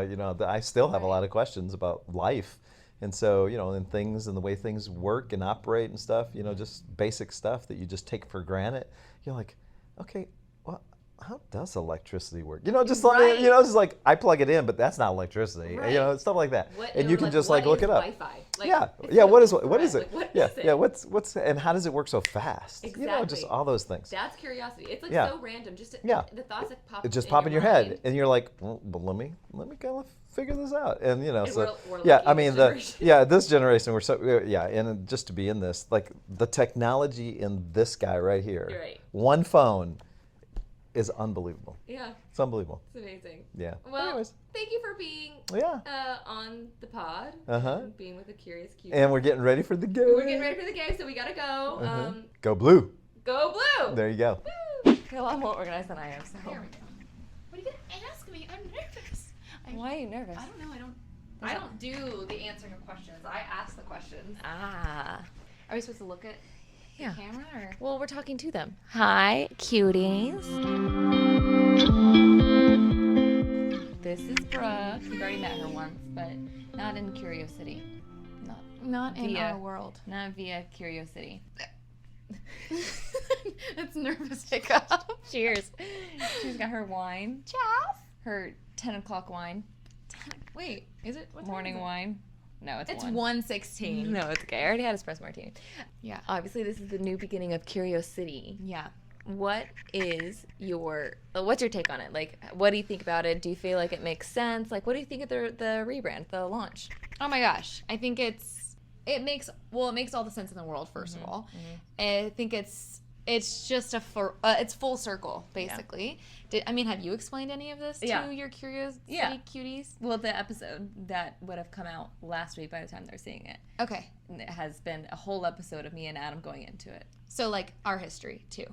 I still have a lot of questions about life, and so and things and the way things work and operate and stuff. Just basic stuff that you just take for granted. You're like, okay, well, how does electricity work? Just something. Right. Just like I plug it in, but that's not electricity. Right. Stuff like that, What- and you or can just like what look is it up. Wi-Fi? Like, Yeah, it's yeah. like, What is right, it? like, Yeah, what is it? yeah. What's and how does it work so fast? Just Exactly. all those things. That's curiosity. It's like Yeah. so random. Just Yeah. the thoughts that pop. It just pop in your head, and you're like, well, let me kind of figure this out, and so we're yeah. lucky I in mean, this generation. this generation we're so and just to be in this, like the technology in this guy right here, You're right. one phone, is unbelievable. Yeah, It's unbelievable. it's amazing. Yeah. Well, Anyways, thank you for being yeah. on the pod. Uh-huh. And being with the Curious Cute. And we're getting ready for the game. We're getting ready for the game, so we gotta go. Go blue. Go blue. There you go. You're a lot more organized than I am. So. There we go. What are you gonna ask me? I'm nervous. Why are you nervous? I don't know. I don't do the answering of questions. I ask the questions. Ah. Are we supposed to look at Yeah. the camera or? Well, we're talking to them. Hi, cuties. This is Brooke. You've already met her once, but not in Curiosity. Not in Via- our world. Not via Curiosity. That's nervous hiccup. Cheers. She's got her wine. Geoff. Her 10 o'clock wine. Wait, is it what time Morning is it? wine. No, it's It's 1. 1:16. No, it's okay. I already had espresso martini. Yeah. Obviously, this is the new beginning of Curiosity. Yeah. What's your take on it? Like, what do you think about it? Do you feel like it makes sense? Like, what do you think of the rebrand, the launch? Oh my gosh. I think it makes all the sense in the world. First of all, I think it's just it's full circle basically. Have you explained any of this Yeah. to your Curiosity Yeah. cuties? Well, the episode that would have come out last week by the time they're seeing it, Okay. and it has been a whole episode of me and Adam going into it. So like our history too.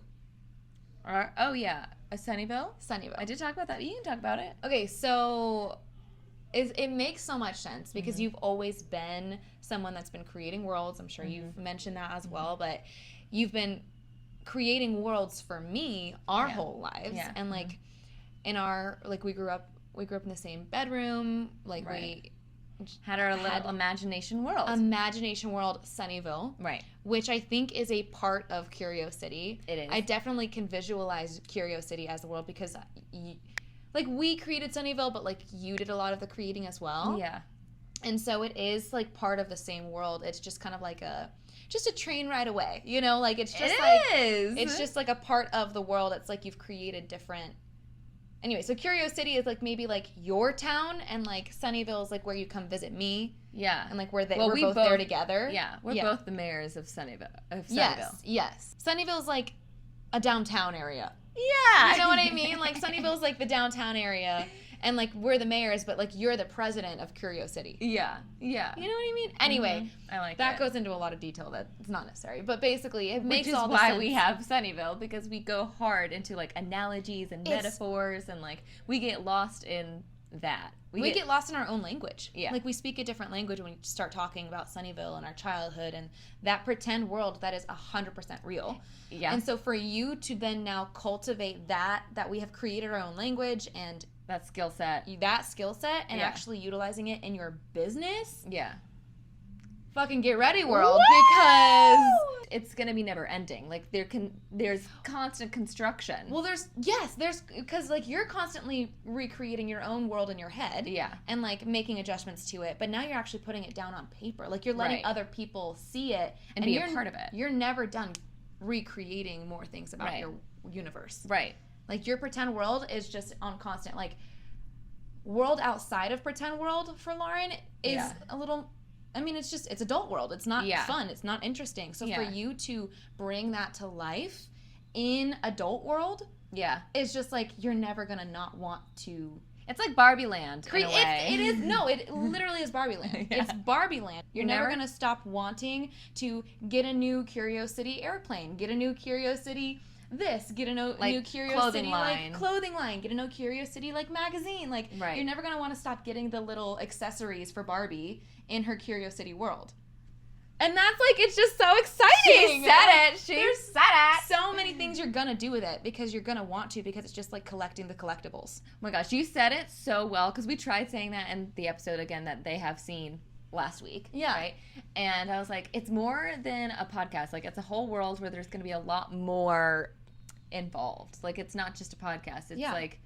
Oh yeah, a Sunnyvale. Sunnyvale. I did talk about that. You can talk about it. Okay, so it makes so much sense because you've always been someone that's been creating worlds. I'm sure you've mentioned that as well, but you've been creating worlds for me our whole lives. Yeah. And like in our, like we grew up in the same bedroom, like we had our little imagination world. Sunnyvale. Right. Which I think is a part of Curiocity. It is. I definitely can visualize Curiocity as the world because like we created Sunnyvale, but like you did a lot of the creating as well. Yeah. And so it is like part of the same world. It's just kind of like a train ride away, you know? Like it's just it's just like a part of the world. It's like you've created different. Anyway, so Curiocity is like maybe like your town, and like Sunnyvale is like where you come visit me. Yeah. And like we're both there together. Yeah. We're both the mayors of Sunnyvale. Yes. Sunnyvale is like a downtown area. Yeah. You know what I mean? Like Sunnyvale is like the downtown area, and like we're the mayors, but like you're the president of Curiocity. Yeah. Yeah. You know what I mean? Anyway, I like that it. goes into a lot of detail that it's not necessary, but basically it makes Which is all the why sense. we have Sunnyvale, because we go hard into like analogies and metaphors, and like we get lost in that. We get lost in our own language. Yeah. Like we speak a different language when we start talking about Sunnyvale and our childhood and that pretend world that is 100% real. Yeah. And so for you to then now cultivate that we have created our own language and that skill set and actually utilizing it in your business. Yeah. Fucking get ready, world, because it's gonna be never ending. Like there's constant construction. well, there's because like you're constantly recreating your own world in your head, and like making adjustments to it. But now you're actually putting it down on paper. Like you're letting other people see it and be a part of it. You're never done recreating more things about your universe. Right. Like your pretend world is just on constant. Like world outside of pretend world for Lauren is a little. I mean, it's adult world. It's not fun. It's not interesting. So for you to bring that to life in adult world, it's just like you're never gonna not want to. It's like Barbieland in a way. It is. No, it literally is Barbieland. It's Barbieland. You're never gonna stop wanting to get a new Curiosity airplane, get a new Curiosity this, get a new Curiosity clothing line, get a new Curiosity magazine. Like you're never gonna want to stop getting the little accessories for Barbie in her Curiosity world. And that's it's just so exciting. She said it. She said it. So many things you're gonna do with it because you're gonna want to, because it's just like collecting the collectibles. Oh my gosh, you said it so well, because we tried saying that in the episode again that they have seen last week. Yeah. Right? And I was like, it's more than a podcast. Like, it's a whole world where there's gonna be a lot more involved. Like, it's not just a podcast. It's like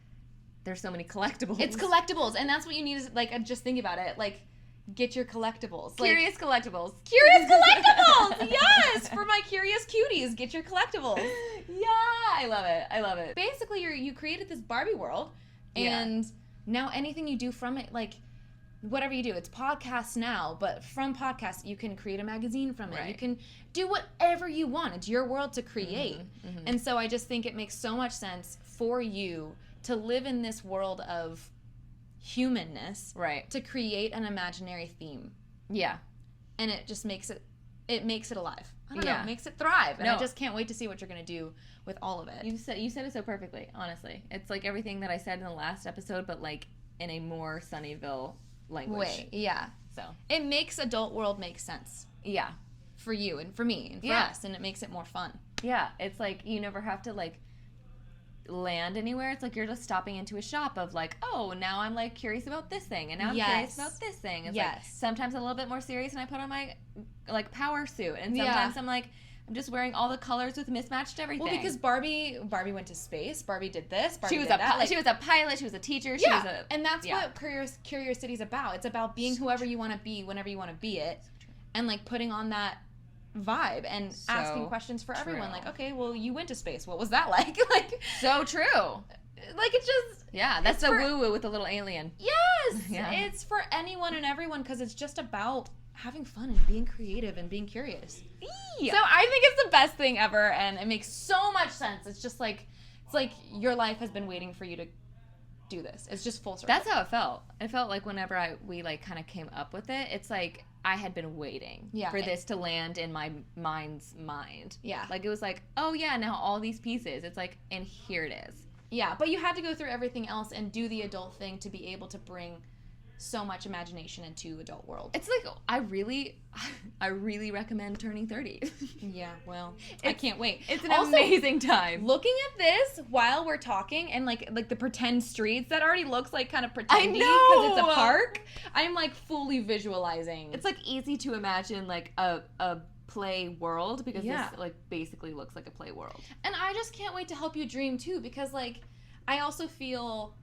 there's so many collectibles. It's collectibles, and that's what you need is just think about it. Like, get your collectibles. Curious collectibles. Curious collectibles! Yes! For my curious cuties, get your collectibles. Yeah! I love it. I love it. Basically, you created this Barbie world, and now anything you do from it, whatever you do, it's podcasts now, but from podcasts, you can create a magazine from it. Right. You can do whatever you want. It's your world to create. Mm-hmm. And so I just think it makes so much sense for you to live in this world of humanness, right? To create an imaginary theme. Yeah. And it just makes it alive. I don't know, it makes it thrive. And I just can't wait to see what you're going to do with all of it. You said it so perfectly, honestly. It's like everything that I said in the last episode, but in a more Sunnyvale language. Way. Yeah. So it makes adult world make sense. Yeah. For you and for me and for us, and it makes it more fun. Yeah. It's like you never have to land anywhere. It's like you're just stopping into a shop of oh, now I'm curious about this thing, and now I'm curious about this thing. It's sometimes a little bit more serious, and I put on my power suit, and sometimes I'm just wearing all the colors with mismatched everything. Well, because Barbie went to space. Barbie did this. Barbie she was did that. She was a pilot. She was a teacher. She was and that's what Curiosity is about. It's about being whoever you want to be whenever you want to be it, and putting on that vibe and asking questions for everyone. Okay, well, you went to space. What was that like? So true. It's just that's a woo woo with a little alien. Yes, it's for anyone and everyone because it's just about having fun and being creative and being curious. Yeah. So I think it's the best thing ever, and it makes so much sense. It's just it's like your life has been waiting for you to do this. It's just full circle. That's how it felt. It felt like whenever we kind of came up with it, it's like I had been waiting for this to land in my mind's mind. Yeah. It was oh yeah, now all these pieces. It's and here it is. Yeah, but you had to go through everything else and do the adult thing to be able to bring so much imagination into adult world. It's like I really recommend turning 30. Yeah, well, I can't wait. It's an Also, amazing time. Looking at this while we're talking and like the pretend streets, that already looks like kind of pretendy because it's a park. I'm like fully visualizing. It's like easy to imagine like a play world because this like basically looks like a play world. And I just can't wait to help you dream too, because like I also feel,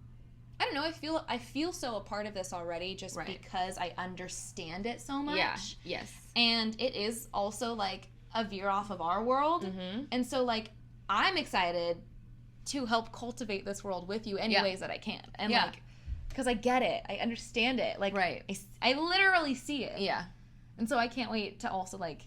I don't know, I feel so a part of this already just because I understand it so much. Yeah. Yes. And it is also like a veer off of our world. Mm-hmm. And so like I'm excited to help cultivate this world with you any ways that I can. And like, because I get it. I understand it. Like, I literally see it. Yeah. And so I can't wait to also like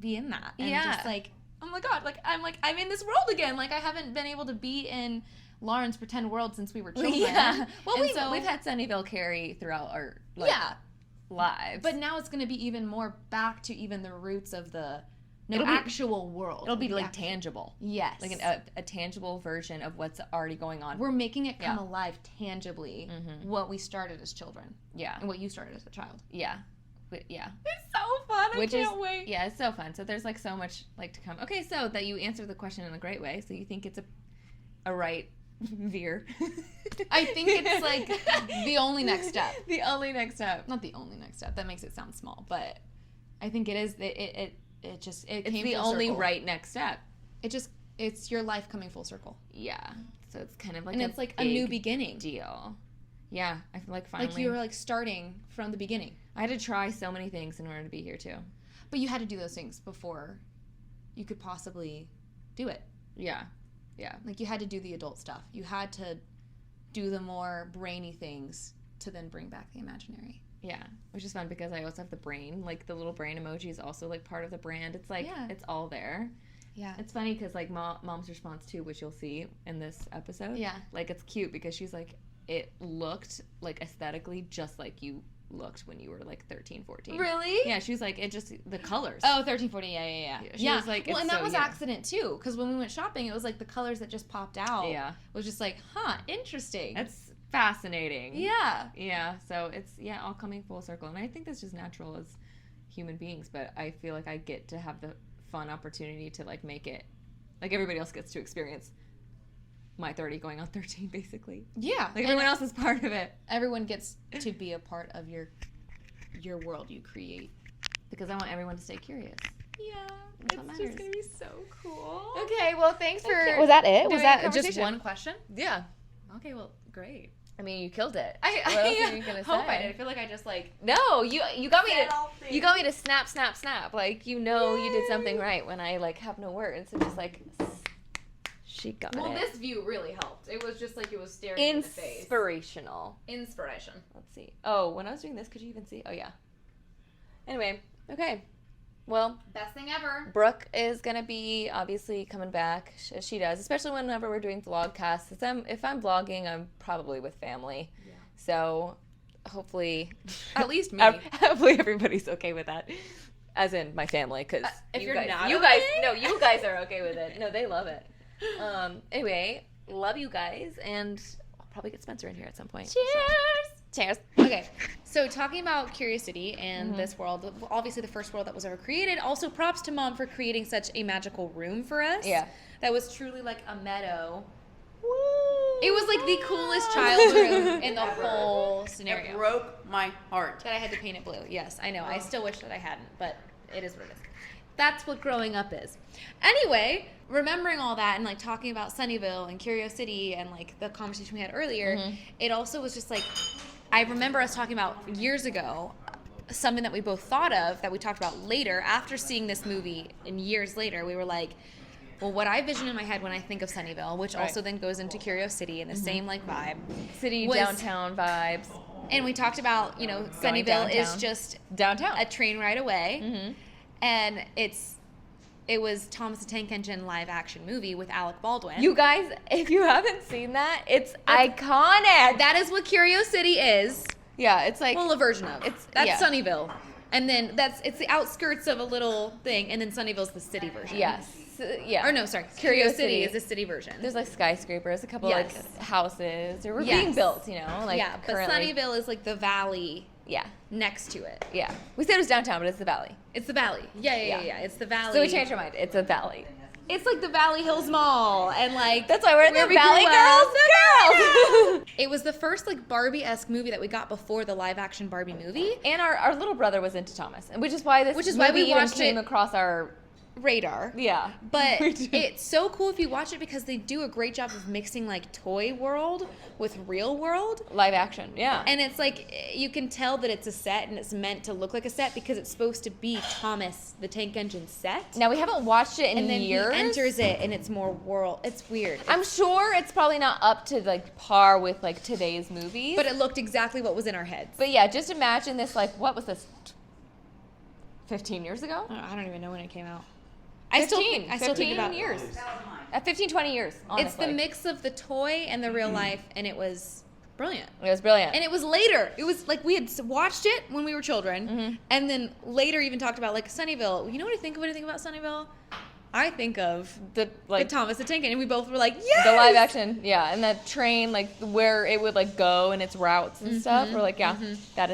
be in that. And just like, oh my God, like I'm in this world again. Like I haven't been able to be in Lauren's pretend world since we were children. Yeah. Well, and we've had Sunnyvale Carrie throughout our lives. But now it's going to be even more back to even the roots of the actual world. It'll be like tangible. Yes. Like a tangible version of what's already going on. We're making it come alive tangibly, what we started as children. Yeah. And what you started as a child. Yeah. But yeah. It's so fun. I can't wait. Yeah, it's so fun. So there's like so much like to come. Okay, so that you answered the question in a great way. So you think it's a right veer? I think it's like the only next step. The only next step. Not the only next step. That makes it sound small, but I think it is. It it's came the full only circle. right next step. It's your life coming full circle. Yeah. So it's kind of like and it's like a new beginning. Deal. Yeah, I feel like finally. Like you were like starting from the beginning. I had to try so many things in order to be here too. But you had to do those things before you could possibly do it. Yeah. Yeah. Like you had to do the adult stuff. You had to do the more brainy things to then bring back the imaginary. Yeah, which is fun because I also have the brain. Like the little brain emoji is also like part of the brand. It's like it's all there. Yeah. It's funny because like mom's response too, which you'll see in this episode. Yeah. Like it's cute because she's like, it looked like aesthetically just like you looked when you were like 13, 14. Really? Yeah, she was like, it just, the colors. Oh, 13, 14, yeah. She was like, well, and that was accident too, because when we went shopping, it was like the colors that just popped out. Yeah. Was just like, interesting. That's fascinating. Yeah. Yeah, so it's, all coming full circle. And I think that's just natural as human beings, but I feel like I get to have the fun opportunity to like make it, like everybody else gets to experience my 30 going on 13 basically. Yeah. Like everyone else is part of it. Everyone gets to be a part of your world you create. Because I want everyone to stay curious. Yeah. That's what matters. Just going to be so cool. Okay, well thanks for Was that it? doing Was that a just conversation. one question? Yeah. Okay, well, great. I mean, you killed it. I what else are you gonna hope say? I did. I feel like I just like No, you got me said to all things. you got me to snap. Like you did something right when I like have no words and just like she got it. Well, this view really helped. It was just like it was staring in the face. Inspirational. Inspiration. Let's see. Oh, when I was doing this, could you even see? Oh yeah. Anyway, okay. Well, Best thing ever. Brooke is gonna be obviously coming back as she does, especially whenever we're doing vlogcasts. If I'm vlogging, I'm probably with family. Yeah. So hopefully, At least me. hopefully everybody's okay with that. As in my family, because if you you're guys, not you okay? guys, no, you guys are okay with it. No, they love it. Anyway, love you guys, and I'll probably get Spencer in here at some point. Cheers. Okay, so talking about Curiosity and this world, obviously the first world that was ever created. Also, props to Mom for creating such a magical room for us. Yeah. That was truly like a meadow. It was like the coolest child room in the whole scenario. It broke my heart. That I had to paint it blue. Yes, I know. I still wish that I hadn't, but it is what it is. That's what growing up is. Anyway, remembering all that and like talking about Sunnyvale and Curiosity and like the conversation we had earlier, it also was just like, I remember us talking about years ago, something that we both thought of that we talked about later after seeing this movie, and years later we were like, well, what I vision in my head when I think of Sunnyvale, which also then goes into Curiosity and the same like vibe, City, was- downtown vibes. and we talked about, you know, Going Sunnyvale is downtown. just Downtown. a train ride away, and it was Thomas the Tank Engine live action movie with Alec Baldwin. You guys, if you haven't seen that, it's iconic. That is what Curiosity is. Yeah, it's like Well, a version of. That's yeah. Sunnyvale. And then it's the outskirts of a little thing, and then Sunnyvale's the city version. yes. Yeah. Or no, sorry. Curiosity is the city version. There's like skyscrapers, a couple Yes. like houses, or we're Yes. being built, you know, like yeah, but currently. Sunnyvale is like the valley Yeah, next to it. yeah. We said it was downtown, but it's the valley. It's the valley. Yeah. Yeah. It's the valley. So we changed our mind. It's a valley. It's like the Valley Hills Mall, and like That's why we're where the we Valley grew Girls. up. Girls. It was the first like Barbie-esque movie that we got before the live-action Barbie movie. And our little brother was into Thomas, and which is why Which is why we movie even watched came it- across our Radar. yeah. But We do. it's so cool if you watch it because they do a great job of mixing like toy world with real world. Live action, yeah. And it's like you can tell that it's a set and it's meant to look like a set because it's supposed to be Thomas the Tank Engine set. Now we haven't watched it in And then years. he enters it and it's more world. It's weird. I'm sure it's probably not up to like par with like today's movies. But it looked exactly what was in our heads. But yeah, just imagine this, like, what was this, 15 years ago? I don't even know when it came out. 15 I still think about years. 15, 20 years, honestly. It's the mix of the toy and the real life, and it was brilliant. It was brilliant. And it was later. It was like we had watched it when we were children, and then later even talked about like Sunnyvale. You know what I think of when I think about Sunnyvale? I think of the like Thomas the Tank Engine, and we both were like, yes! the live action, yeah, and that train, like where it would like go and its routes and stuff. We're like, yeah, that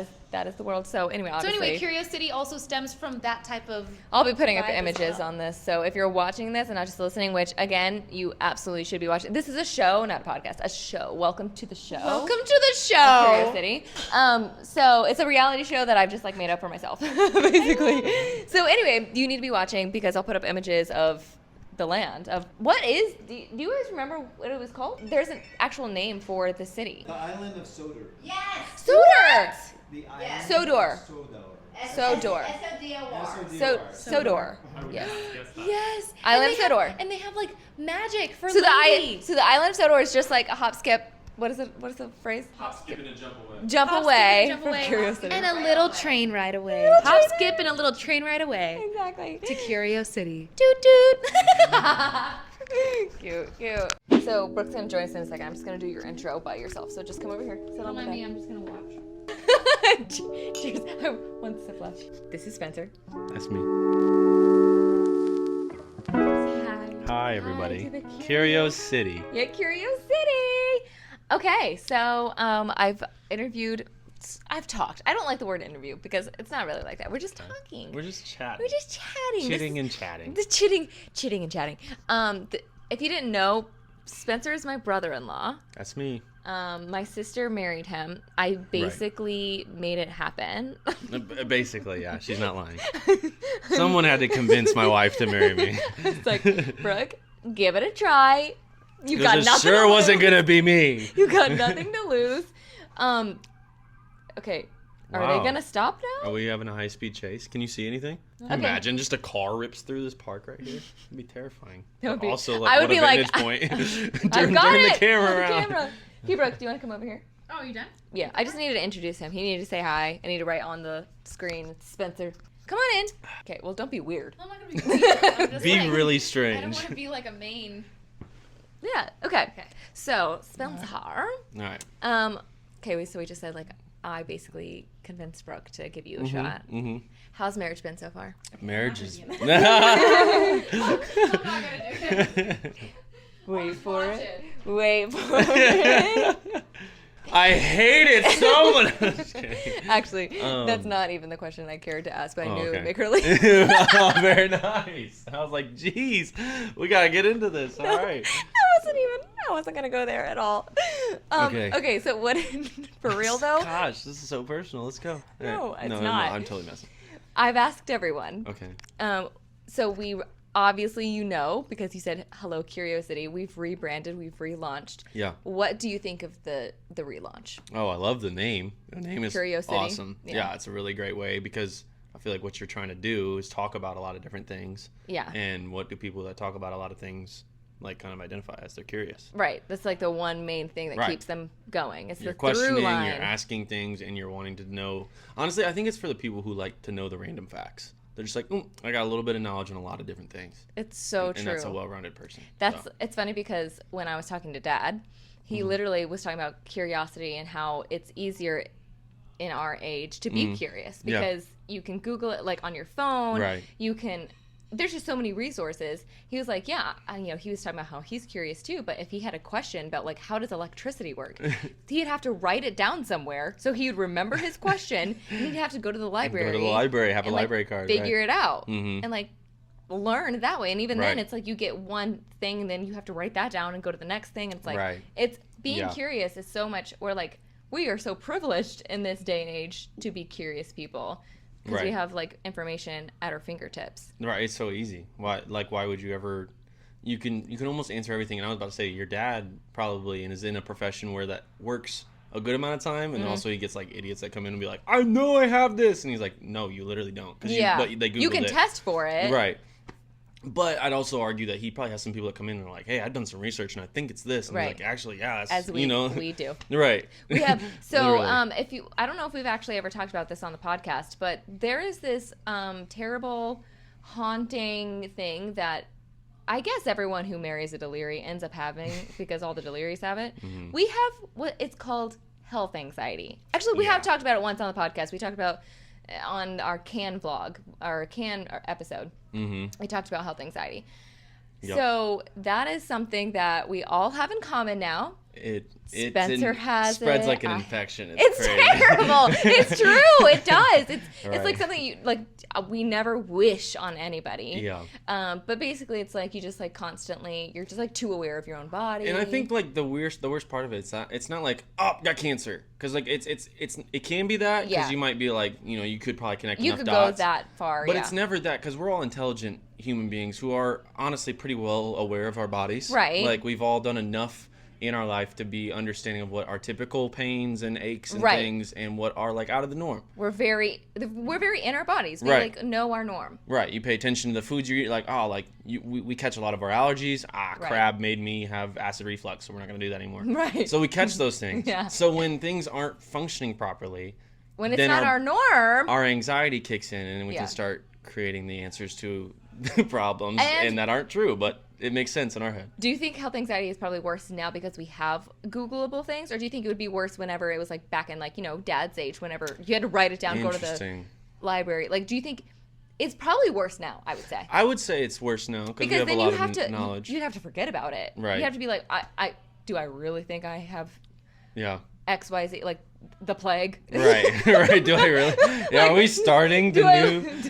is the world. So anyway, So obviously, anyway, Curiosity also stems from that type of. I'll be putting up vibe as images well. on this. So if you're watching this and not just listening, which again, you absolutely should be watching. This is a show, not a podcast. A show. Welcome to the show. Welcome to the show. Curiosity. So it's a reality show that I've just like made up for myself, basically. So anyway, you need to be watching because I'll put up images of the land of what is. Do you guys remember what it was called? There's an actual name for the city. The island of Sodor. Sodor. The island Sodor. of Sodor. Sodor. S-O-D-O-R. Sodor. Yes. Yes. Island And of they have- Sodor. And they have like magic for So ladies. the island of Sodor is just like a hop, skip. What is it? What is the phrase? Hop, skip, and a jump away. Jump Hop, skip, away and jump from away. Curiosity. And a little train ride away. Little Hop, train skip, and a little train ride away. Exactly. To Curiosity. Toot toot. Cute. So Brooke's gonna join us in a second. I'm just gonna do your intro by yourself. So just come over here. Sit on my bed. I'm just gonna watch. Cheers. One sip left. This is Spencer. That's me. Hi. Hi, everybody. Curiosity. Yeah, Curiosity. Okay, so I've talked. I don't like the word interview because it's not really like that. We're just talking. We're just chatting. We're just chatting. Chitting and chatting. The chitting and chatting. If you didn't know, Spencer is my brother-in-law. That's me. My sister married him. I basically made it happen. Basically, yeah. She's not lying. Someone had to convince my wife to marry me. It's like, Brooke, give it a try. You got Because it nothing. sure to wasn't lose. going to be me. You got nothing to lose. Okay. Are Wow. they gonna stop now? Are we having a high-speed chase? Can you see anything? Imagine just a car rips through this park right here. It'd be terrifying. That would But be- also, I like, would what a be like, vantage point. I've got turn it. the camera The around. camera. Hey, Brooke, do you want to come over here? Oh, you done? Yeah, I just needed to introduce him. He needed to say hi. I need to write on the screen. It's Spencer. Come on in. Okay, well, don't be weird. I'm not gonna be weird. I'm just Be like, really I don't strange. want to be like a main. Yeah, okay. So, Spencer. All right. Okay, so we just said, like, I basically convinced Brooke to give you a shot. Mm-hmm. How's marriage been so far? Marriage is... Wait for it. Wait for it. I hate it so much. Just kidding. Actually, that's not even the question I cared to ask, but I knew it would okay. make her leave. Oh, very nice. I was like, geez, we got to get into this. All right. I wasn't gonna go there at all. Okay. Okay, so what, for real though, Gosh, this is so personal. Let's go. No, it's no, not. I'm totally messing. I've asked everyone. Okay. So we, obviously you know, because you said, hello, Curiosity, we've rebranded, we've relaunched. Yeah. What do you think of the relaunch? Oh, I love the name. The name is Curiosity. awesome. Yeah. Yeah, it's a really great way because I feel like what you're trying to do is talk about a lot of different things. Yeah. And what do people that talk about a lot of things like kind of identify as? They're curious. Right. That's like the one main thing that Right. keeps them going. It's You're the through questioning, line. you're asking things, and you're wanting to know. Honestly, I think it's for the people who like to know the random facts. They're just like, I got a little bit of knowledge on a lot of different things. It's so and true. that's a well-rounded person. That's so. It's funny because when I was talking to Dad, he literally was talking about curiosity and how it's easier in our age to be curious Yeah. because you can Google it like on your phone. Right. You can there's just so many resources. He was like, yeah, and, he was talking about how he's curious too, but if he had a question about like how does electricity work, he'd have to write it down somewhere so he would remember his question, and he'd have to go to the library. Go to the library, have a library card, figure right. it out, Mm-hmm. and like learn that way. And even then, Right. it's like you get one thing, and then you have to write that down and go to the next thing. And it's like Right. it's being Yeah. curious is so much. Or like we are so privileged in this day and age to be curious people. Because we Right. have like information at our fingertips. Right, it's so easy. Why would you ever? You can almost answer everything. And I was about to say, your dad probably and is in a profession where that works a good amount of time, and also he gets like idiots that come in and be like, I know I have this, and he's like, no, you literally don't. Yeah, they Googled you can it. test for it. Right. But I'd also argue that he probably has some people that come in and are like, hey, I've done some research and I think it's this. And Right. he's like, actually, yeah, that's, As we we do. Right. We have Literally. if you I don't know if we've actually ever talked about this on the podcast, but there is this terrible haunting thing that I guess everyone who marries a Deliri ends up having because all the Deliris have it. Mm-hmm. We have what it's called health anxiety. Actually, we have talked about it once on the podcast. We talked about on our can vlog, our can episode. Mm-hmm. We talked about health anxiety. Yep. So that is something that we all have in common now. Spencer has spreads it. like an infection. It's crazy. terrible. It's true. It does. It's Right. like something you like. We never wish on anybody. Yeah. But basically, it's like you just like constantly. You're just like too aware of your own body. And I think like the worst part of it is that it's not like, oh, got cancer, because like it can be that, because Yeah. you might be like, you could probably connect you enough could dots, go that far. but yeah. it's never that, because we're all intelligent human beings who are honestly pretty well aware of our bodies. Right. Like we've all done enough in our life to be understanding of what are typical pains and aches and Right. things, and what are like out of the norm. We're very in our bodies. We Right. like know our norm. Right. You pay attention to the foods you eat. Like, oh, like we catch a lot of our allergies. Right. Crab made me have acid reflux, so we're not going to do that anymore. Right. So we catch those things. Yeah. So when things aren't functioning properly, When it's then not our norm. our anxiety kicks in, and we Yeah. can start creating the answers to the problems and that aren't true, but it makes sense in our head. Do you think health anxiety is probably worse now because we have Googleable things, or do you think it would be worse whenever it was like back in like Dad's age, whenever you had to write it down, go to the Interesting. library? Like, do you think it's probably worse now? I would say I would say it's worse now because we have a then lot you have of to knowledge. you'd have to forget about it. Right. You have to be like, I do I really think I have Yeah. XYZ, like the plague? Right. Right. Do I really? Yeah. Are we starting the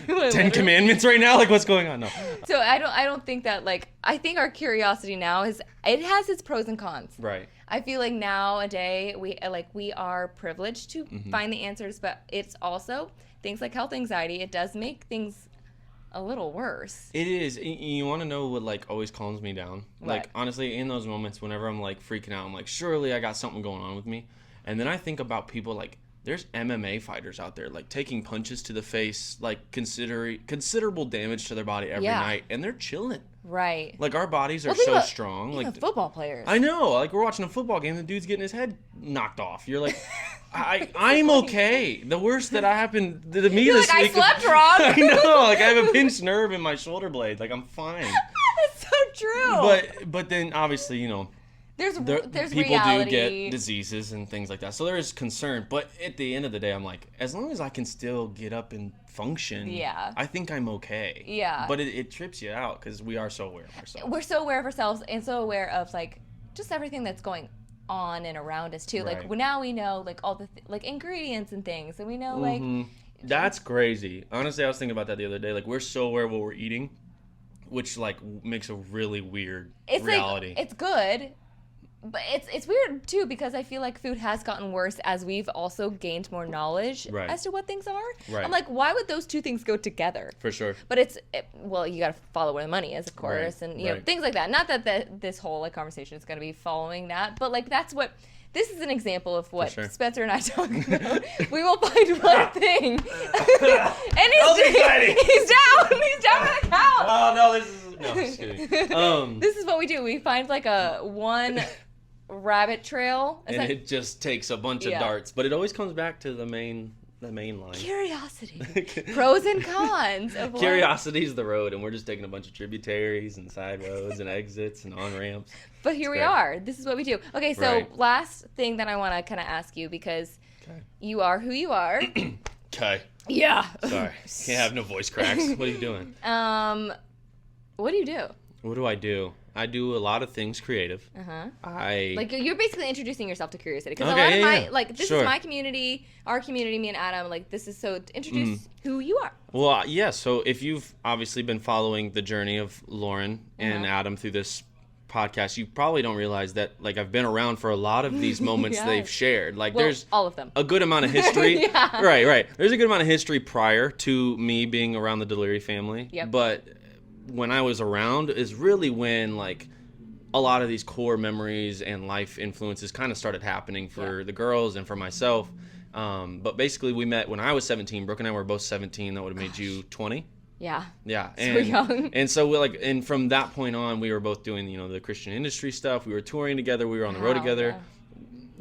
new Ten Commandments right now? Like, what's going on? No. So I don't think that, like, I think our curiosity now it has its pros and cons. Right. I feel like nowadays we are privileged to find the answers, but it's also things like health anxiety. It does make things a little worse. It is. You want to know what like always calms me down? What? Like honestly, in those moments, whenever I'm like freaking out, I'm like, surely I got something going on with me. And then I think about people like there's MMA fighters out there like taking punches to the face, like considerable damage to their body every night, and they're chilling. Right. Like our bodies are think so about strong. Even Like football players. I know. Like we're watching a football game, the dude's getting his head knocked off. You're like, I'm okay. The worst that happened to me You're this like, I week. slept wrong. I know. Like I have a pinched nerve in my shoulder blade. Like I'm fine. That's so true. But then obviously there's people reality. do get diseases and things like that, so there is concern. But at the end of the day, I'm like, as long as I can still get up and function, I think I'm okay. Yeah. But it trips you out because we are so aware of ourselves. We're so aware of ourselves and so aware of like just everything that's going on and around us too. Right. Like now we know like all the like ingredients and things, and we know like That's crazy. Honestly, I was thinking about that the other day. Like we're so aware of what we're eating, which like makes a really weird reality. Like, it's good. But it's weird too because I feel like food has gotten worse as we've also gained more knowledge as to what things are. Right. I'm like, why would those two things go together? For sure. But well, you got to follow where the money is, of course, and you know things like that. Not that this whole like conversation is going to be following that, but like that's what. This is an example of what Spencer and I talk about. We will find one thing, and he's down. He's down on the couch. Oh no, this is no. Just kidding. This is what we do. We find like one rabbit trail, and it just takes a bunch of darts, but it always comes back to the main line. Curiosity, pros and cons. Of Curiosity is the road, and we're just taking a bunch of tributaries and side roads and exits and on ramps. But here we are. This is what we do. Okay, so last thing that I want to kind of ask you, because you are who you are. Okay. Yeah. Sorry, can't have no voice cracks. What are you doing? What do you do? What do? I do a lot of things creative. Like you're basically introducing yourself to Curiosity because Okay, a lot of yeah. like this Sure. is my community, our community, me and Adam. Like this is so introduce who you are. Well, yeah. So if you've obviously been following the journey of Lauren and Adam through this podcast, you probably don't realize that like I've been around for a lot of these moments Yes. they've shared. Like Well, there's all of them. a good amount of history. Yeah. Right. There's a good amount of history prior to me being around the Deliri family. Yep. But when I was around is really when like a lot of these core memories and life influences kind of started happening for the girls and for myself. But basically we met when I was 17. Brooke and I were both 17. That would have made you 20. Yeah. Yeah. So young. And so we and from that point on, we were both doing, the Christian industry stuff. We were touring together. We were on the road together.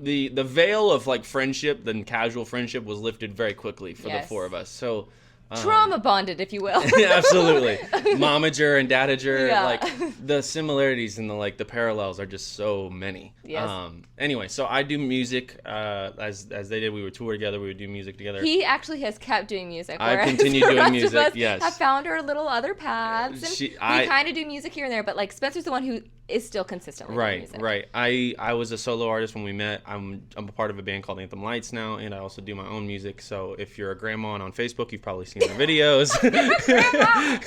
Yeah. The veil of like friendship, then casual friendship was lifted very quickly for the four of us. So Trauma bonded, if you will. absolutely. Momager and dadager, Yeah. like the similarities and the parallels are just so many. Yes. Anyway, so I do music as they did. We would tour together. We would do music together. He actually has kept doing music. I've whereas continued the doing rest of music, us yes. have found our little other paths. And We we kind of do music here and there, but like Spencer's the one who is still consistently doing music. Right. I was a solo artist when we met. I'm a part of a band called Anthem Lights now, and I also do my own music. So if you're a grandma and on Facebook, you've probably seen our videos. Grandma.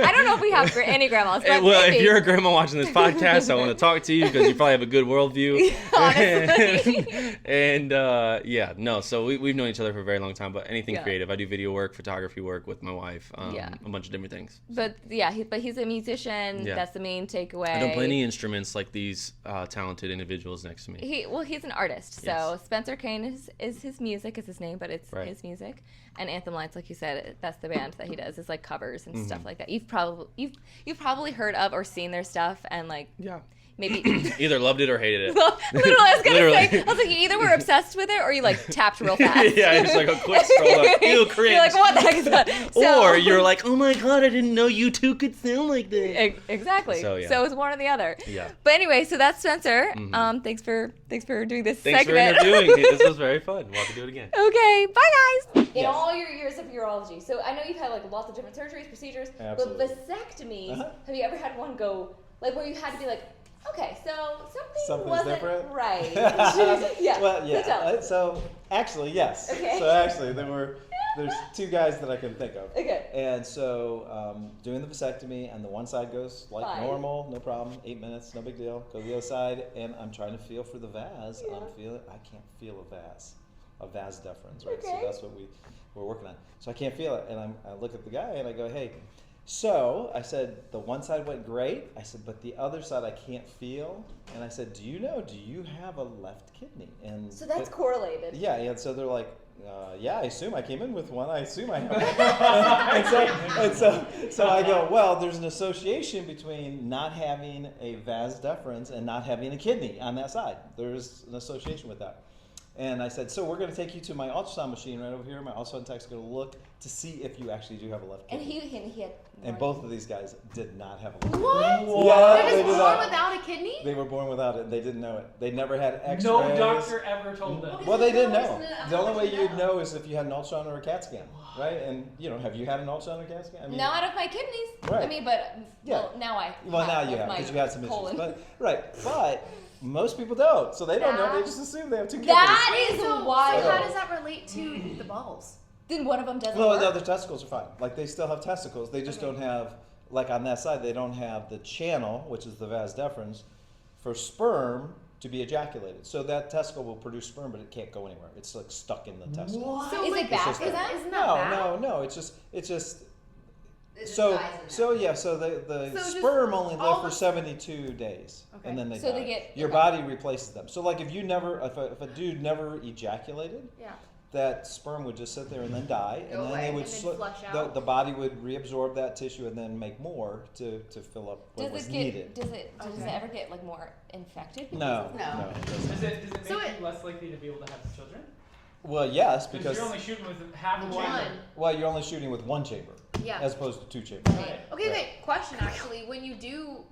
I don't know if we have any grandmas, but Well, maybe. if you're a grandma watching this podcast, I want to talk to you because you probably have a good worldview. Honestly. And so we've known each other for a very long time. But anything creative, I do video work, photography work with my wife, a bunch of different things. But yeah, he's a musician. Yeah. That's the main takeaway. I don't play any instruments like these talented individuals next to me. He's an artist. Yes. So Spencer Kane is his music is his name, but it's Right. his music. And Anthem Lights, like you said, that's the band that he does. It's like covers and stuff like that. You've probably heard of or seen their stuff and like maybe Either loved it or hated it. Well, literally, I was gonna Literally. say, I was like, you either were obsessed with it or you like tapped real fast. Yeah, it's like a quick scroll up. Ew, cringe. You're like, what the heck is that? So, Or you're like, oh my god, I didn't know you two could sound like this. Exactly. So, yeah. So it's one or the other. Yeah. But anyway, so that's Spencer. Thanks for doing this Thanks segment. for interviewing me. This was very fun. We'll have to do it again. Okay, bye guys. In Yes. all your years of urology, so I know you've had like lots of different surgeries, procedures, Absolutely. but vasectomies, have you ever had one go like where you had to be like, okay, so something wasn't different? right? Yeah. Well, So tell. yeah. So actually, yes. Okay. So actually, there's two guys that I can think of. Okay. And so doing the vasectomy, and the one side goes like Fine. normal, no problem, 8 minutes, no big deal. Go to the other side, and I'm trying to feel for the vas. And I can't feel a vas deferens, right? So Okay. that's what we're working on. So I can't feel it, and I look at the guy and I go, hey. So I said, the one side went great. I said, but the other side I can't feel. And I said, do you have a left kidney? And So that's correlated. yeah, and so they're like, yeah, I assume I came in with one. I assume I have one. so I go, well, there's an association between not having a vas deferens and not having a kidney on that side. There's an association with that. And I said, so we're going to take you to my ultrasound machine right over here. My ultrasound tech's going to look to see if you actually do have a left And kidney. he had. And both of these guys did not have a left What? kidney. Yeah, They're they just did born not. without a kidney? They were born without it. They didn't know it. They never had X-rays. No doctor ever told them. Well, they didn't know. The only way you'd know is if you had an ultrasound or a CAT scan, right? And have you had an ultrasound or CAT scan? I mean, Not out of my kidneys. Right. I mean, but Yeah. well, now I. well, now you with have my because you had some issues. colon. But most people don't, so they don't know. They just assume they have two kidneys. That is wild. So how does that relate to the balls? Then one of them doesn't Well, work. no, their testicles are fine. Like they still have testicles. They just don't have, like on that side, they don't have the channel, which is the vas deferens, for sperm to be ejaculated. So that testicle will produce sperm, but it can't go anywhere. It's like stuck in the testicle. So Is like, it bad just for that. that? Isn't that bad? No. It's just. It's So the size of so the So just sperm only all live for the- 72 days, Okay. and then they So die. they get- Your body replaces them. So like if a dude never ejaculated, Yeah. that sperm would just sit there and then die, and then they would And then flush the out. body would reabsorb that tissue and then make more to fill up what was needed. Does it Okay. ever get like more infected? No, No. no, it doesn't. Does it make So you less likely to be able to have children? Well, yes, Because because you're only shooting with half a One. chamber. you're only shooting with one chamber Yeah. as opposed to two chambers. Right. Okay, Yeah. wait. Question actually, when you do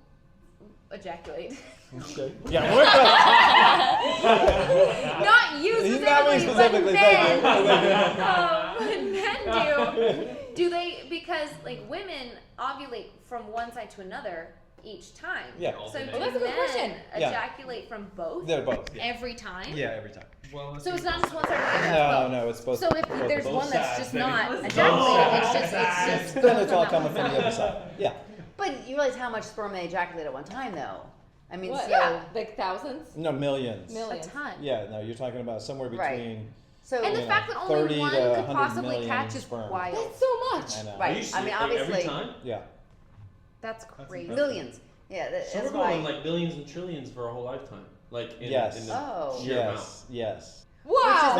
ejaculate, Okay. Yeah. not you He's not me specifically, specifically. but Thank you. men, when men Do they, because like women ovulate from one side to another each time. Yeah. So do that's a good men question. Yeah. ejaculate from both They're both. Yeah. every time? Yeah, every time. Well, So it's not just one side or the other. No, it's both. So if both there's both one that's sides, just baby. not Both ejaculating, it's sides. just Then it's all coming from the other side. Yeah. But you realize how much sperm they ejaculate at one time, though. I mean, What? so Yeah, like thousands, No, millions. a millions. ton. Yeah, no, you're talking about somewhere Right. between. so And the you know, fact that 30 only one to could 100 possibly million catch is sperm. wild. That's so much. I know. right. I mean, obviously every time. Yeah. That's crazy. millions. Yeah, So that's we're why. going like billions and trillions for a whole lifetime. Like in, Yes. in the Oh. sheer amount. Yes. Yes. Wow.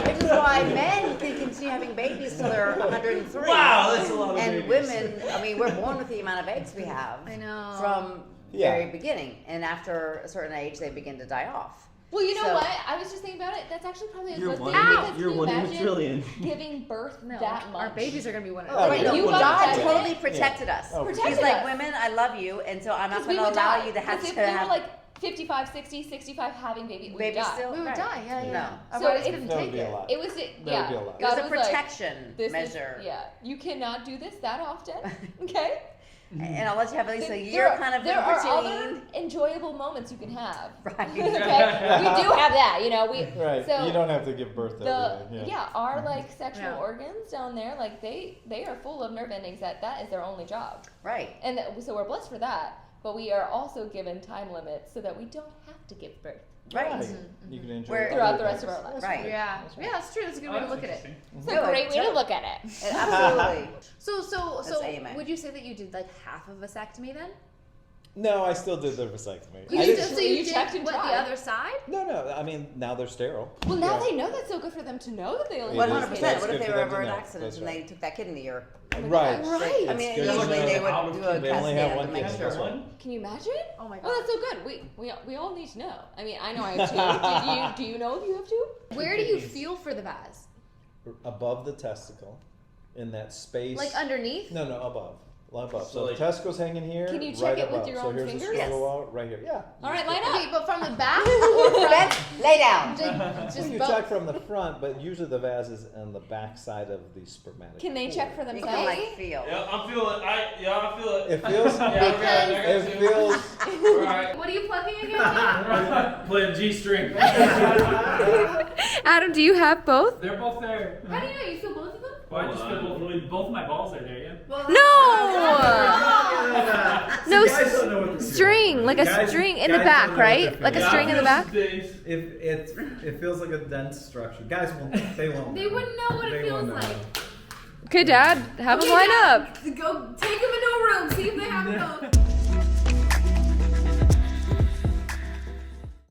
Which is why men can continue having babies till they're 103. Wow, that's a lot of And babies. women, I mean, we're born with the amount of eggs we have. I know. From Yeah. very beginning, and after a certain age, they begin to die off. Well, you know So- what? I was just thinking about it. That's actually probably a You're good one. thing because You're can you one in a imagine trillion. giving birth No, that much? our babies are gonna be one of Oh, those. right, no, you got God that. totally Yeah. protected us. Oh, He's Protected like, us. women, I love you, and so I'm not Because we going to would allow die. you to have Because to if we have were like 55, 60, 65 having baby, we would babies die. still. We would Right. die, yeah, yeah. No. Our So bodies if- couldn't That would take be a it. lot. It was, That yeah. would be a lot. It was God a was like, protection this measure. Is, yeah, you cannot do this that often. Okay. And I'll let you have at least a There year are- kind of there in are between. other enjoyable moments you can have. Right. Okay, we do have that. You know, we Right. So you don't have to give birth the every day. Yeah. our like sexual Yeah. organs down there, like they are full of nerve endings that is their only job, Right. and so we're blessed for that. But we are also given time limits so that we don't have to give birth. Right. Right. You can enjoy Where- other Throughout the rest of things. our lives. Right. Yeah, yeah, that's true. That's a good way to look at it. It's Good. a great way to look at it. Absolutely. So That's AMA. would you say that you did like half of a vasectomy then? No, I still did the vasectomy. You I did, didn't- so you You did checked and what tried. the other side? No. I mean, now they're sterile. Well, now Yeah. they know that's so good for them to know that they only. It is. 100%. That's What if good they for were them to ever in an know. accident That's and right. they took that kid in the year? Right. Right. I mean, It's good. usually they would Out do of a They CAT only have scan one to make kid. sure. That's right. Can you imagine? Oh my Oh, god. that's so good. We all need to know. I mean, I know I have two. Do you know if you have two? Where do you feel for the vas? Above the testicle, in that space. Like underneath? No, above. Above. So So like- the testicle's hanging here. Can you check right it with above. your so own here's fingers? the Yes. scrotal wall right here. Yeah. All right, line Okay, up. but from the back or from Ben, lay down. just Well, you both? check from the front, but usually the vase is on the back side of the spermatic. Can they check for You themselves? can like feel. Yeah, I'm feeling. I feel it. It feels. It feels. Alright. What are you plugging again? Playing G string. Adam, do you have both? They're both there. How do you know? You feel both of them? Well, I just feel both of my balls are there, yeah. No! No string, like a string in the back, right? Like a string in the back. If it feels like a dense structure, guys won't. They won't. They wouldn't know what it They feels won't know. like. Okay, Dad, have them line up. Go take them into a room, see if they have them.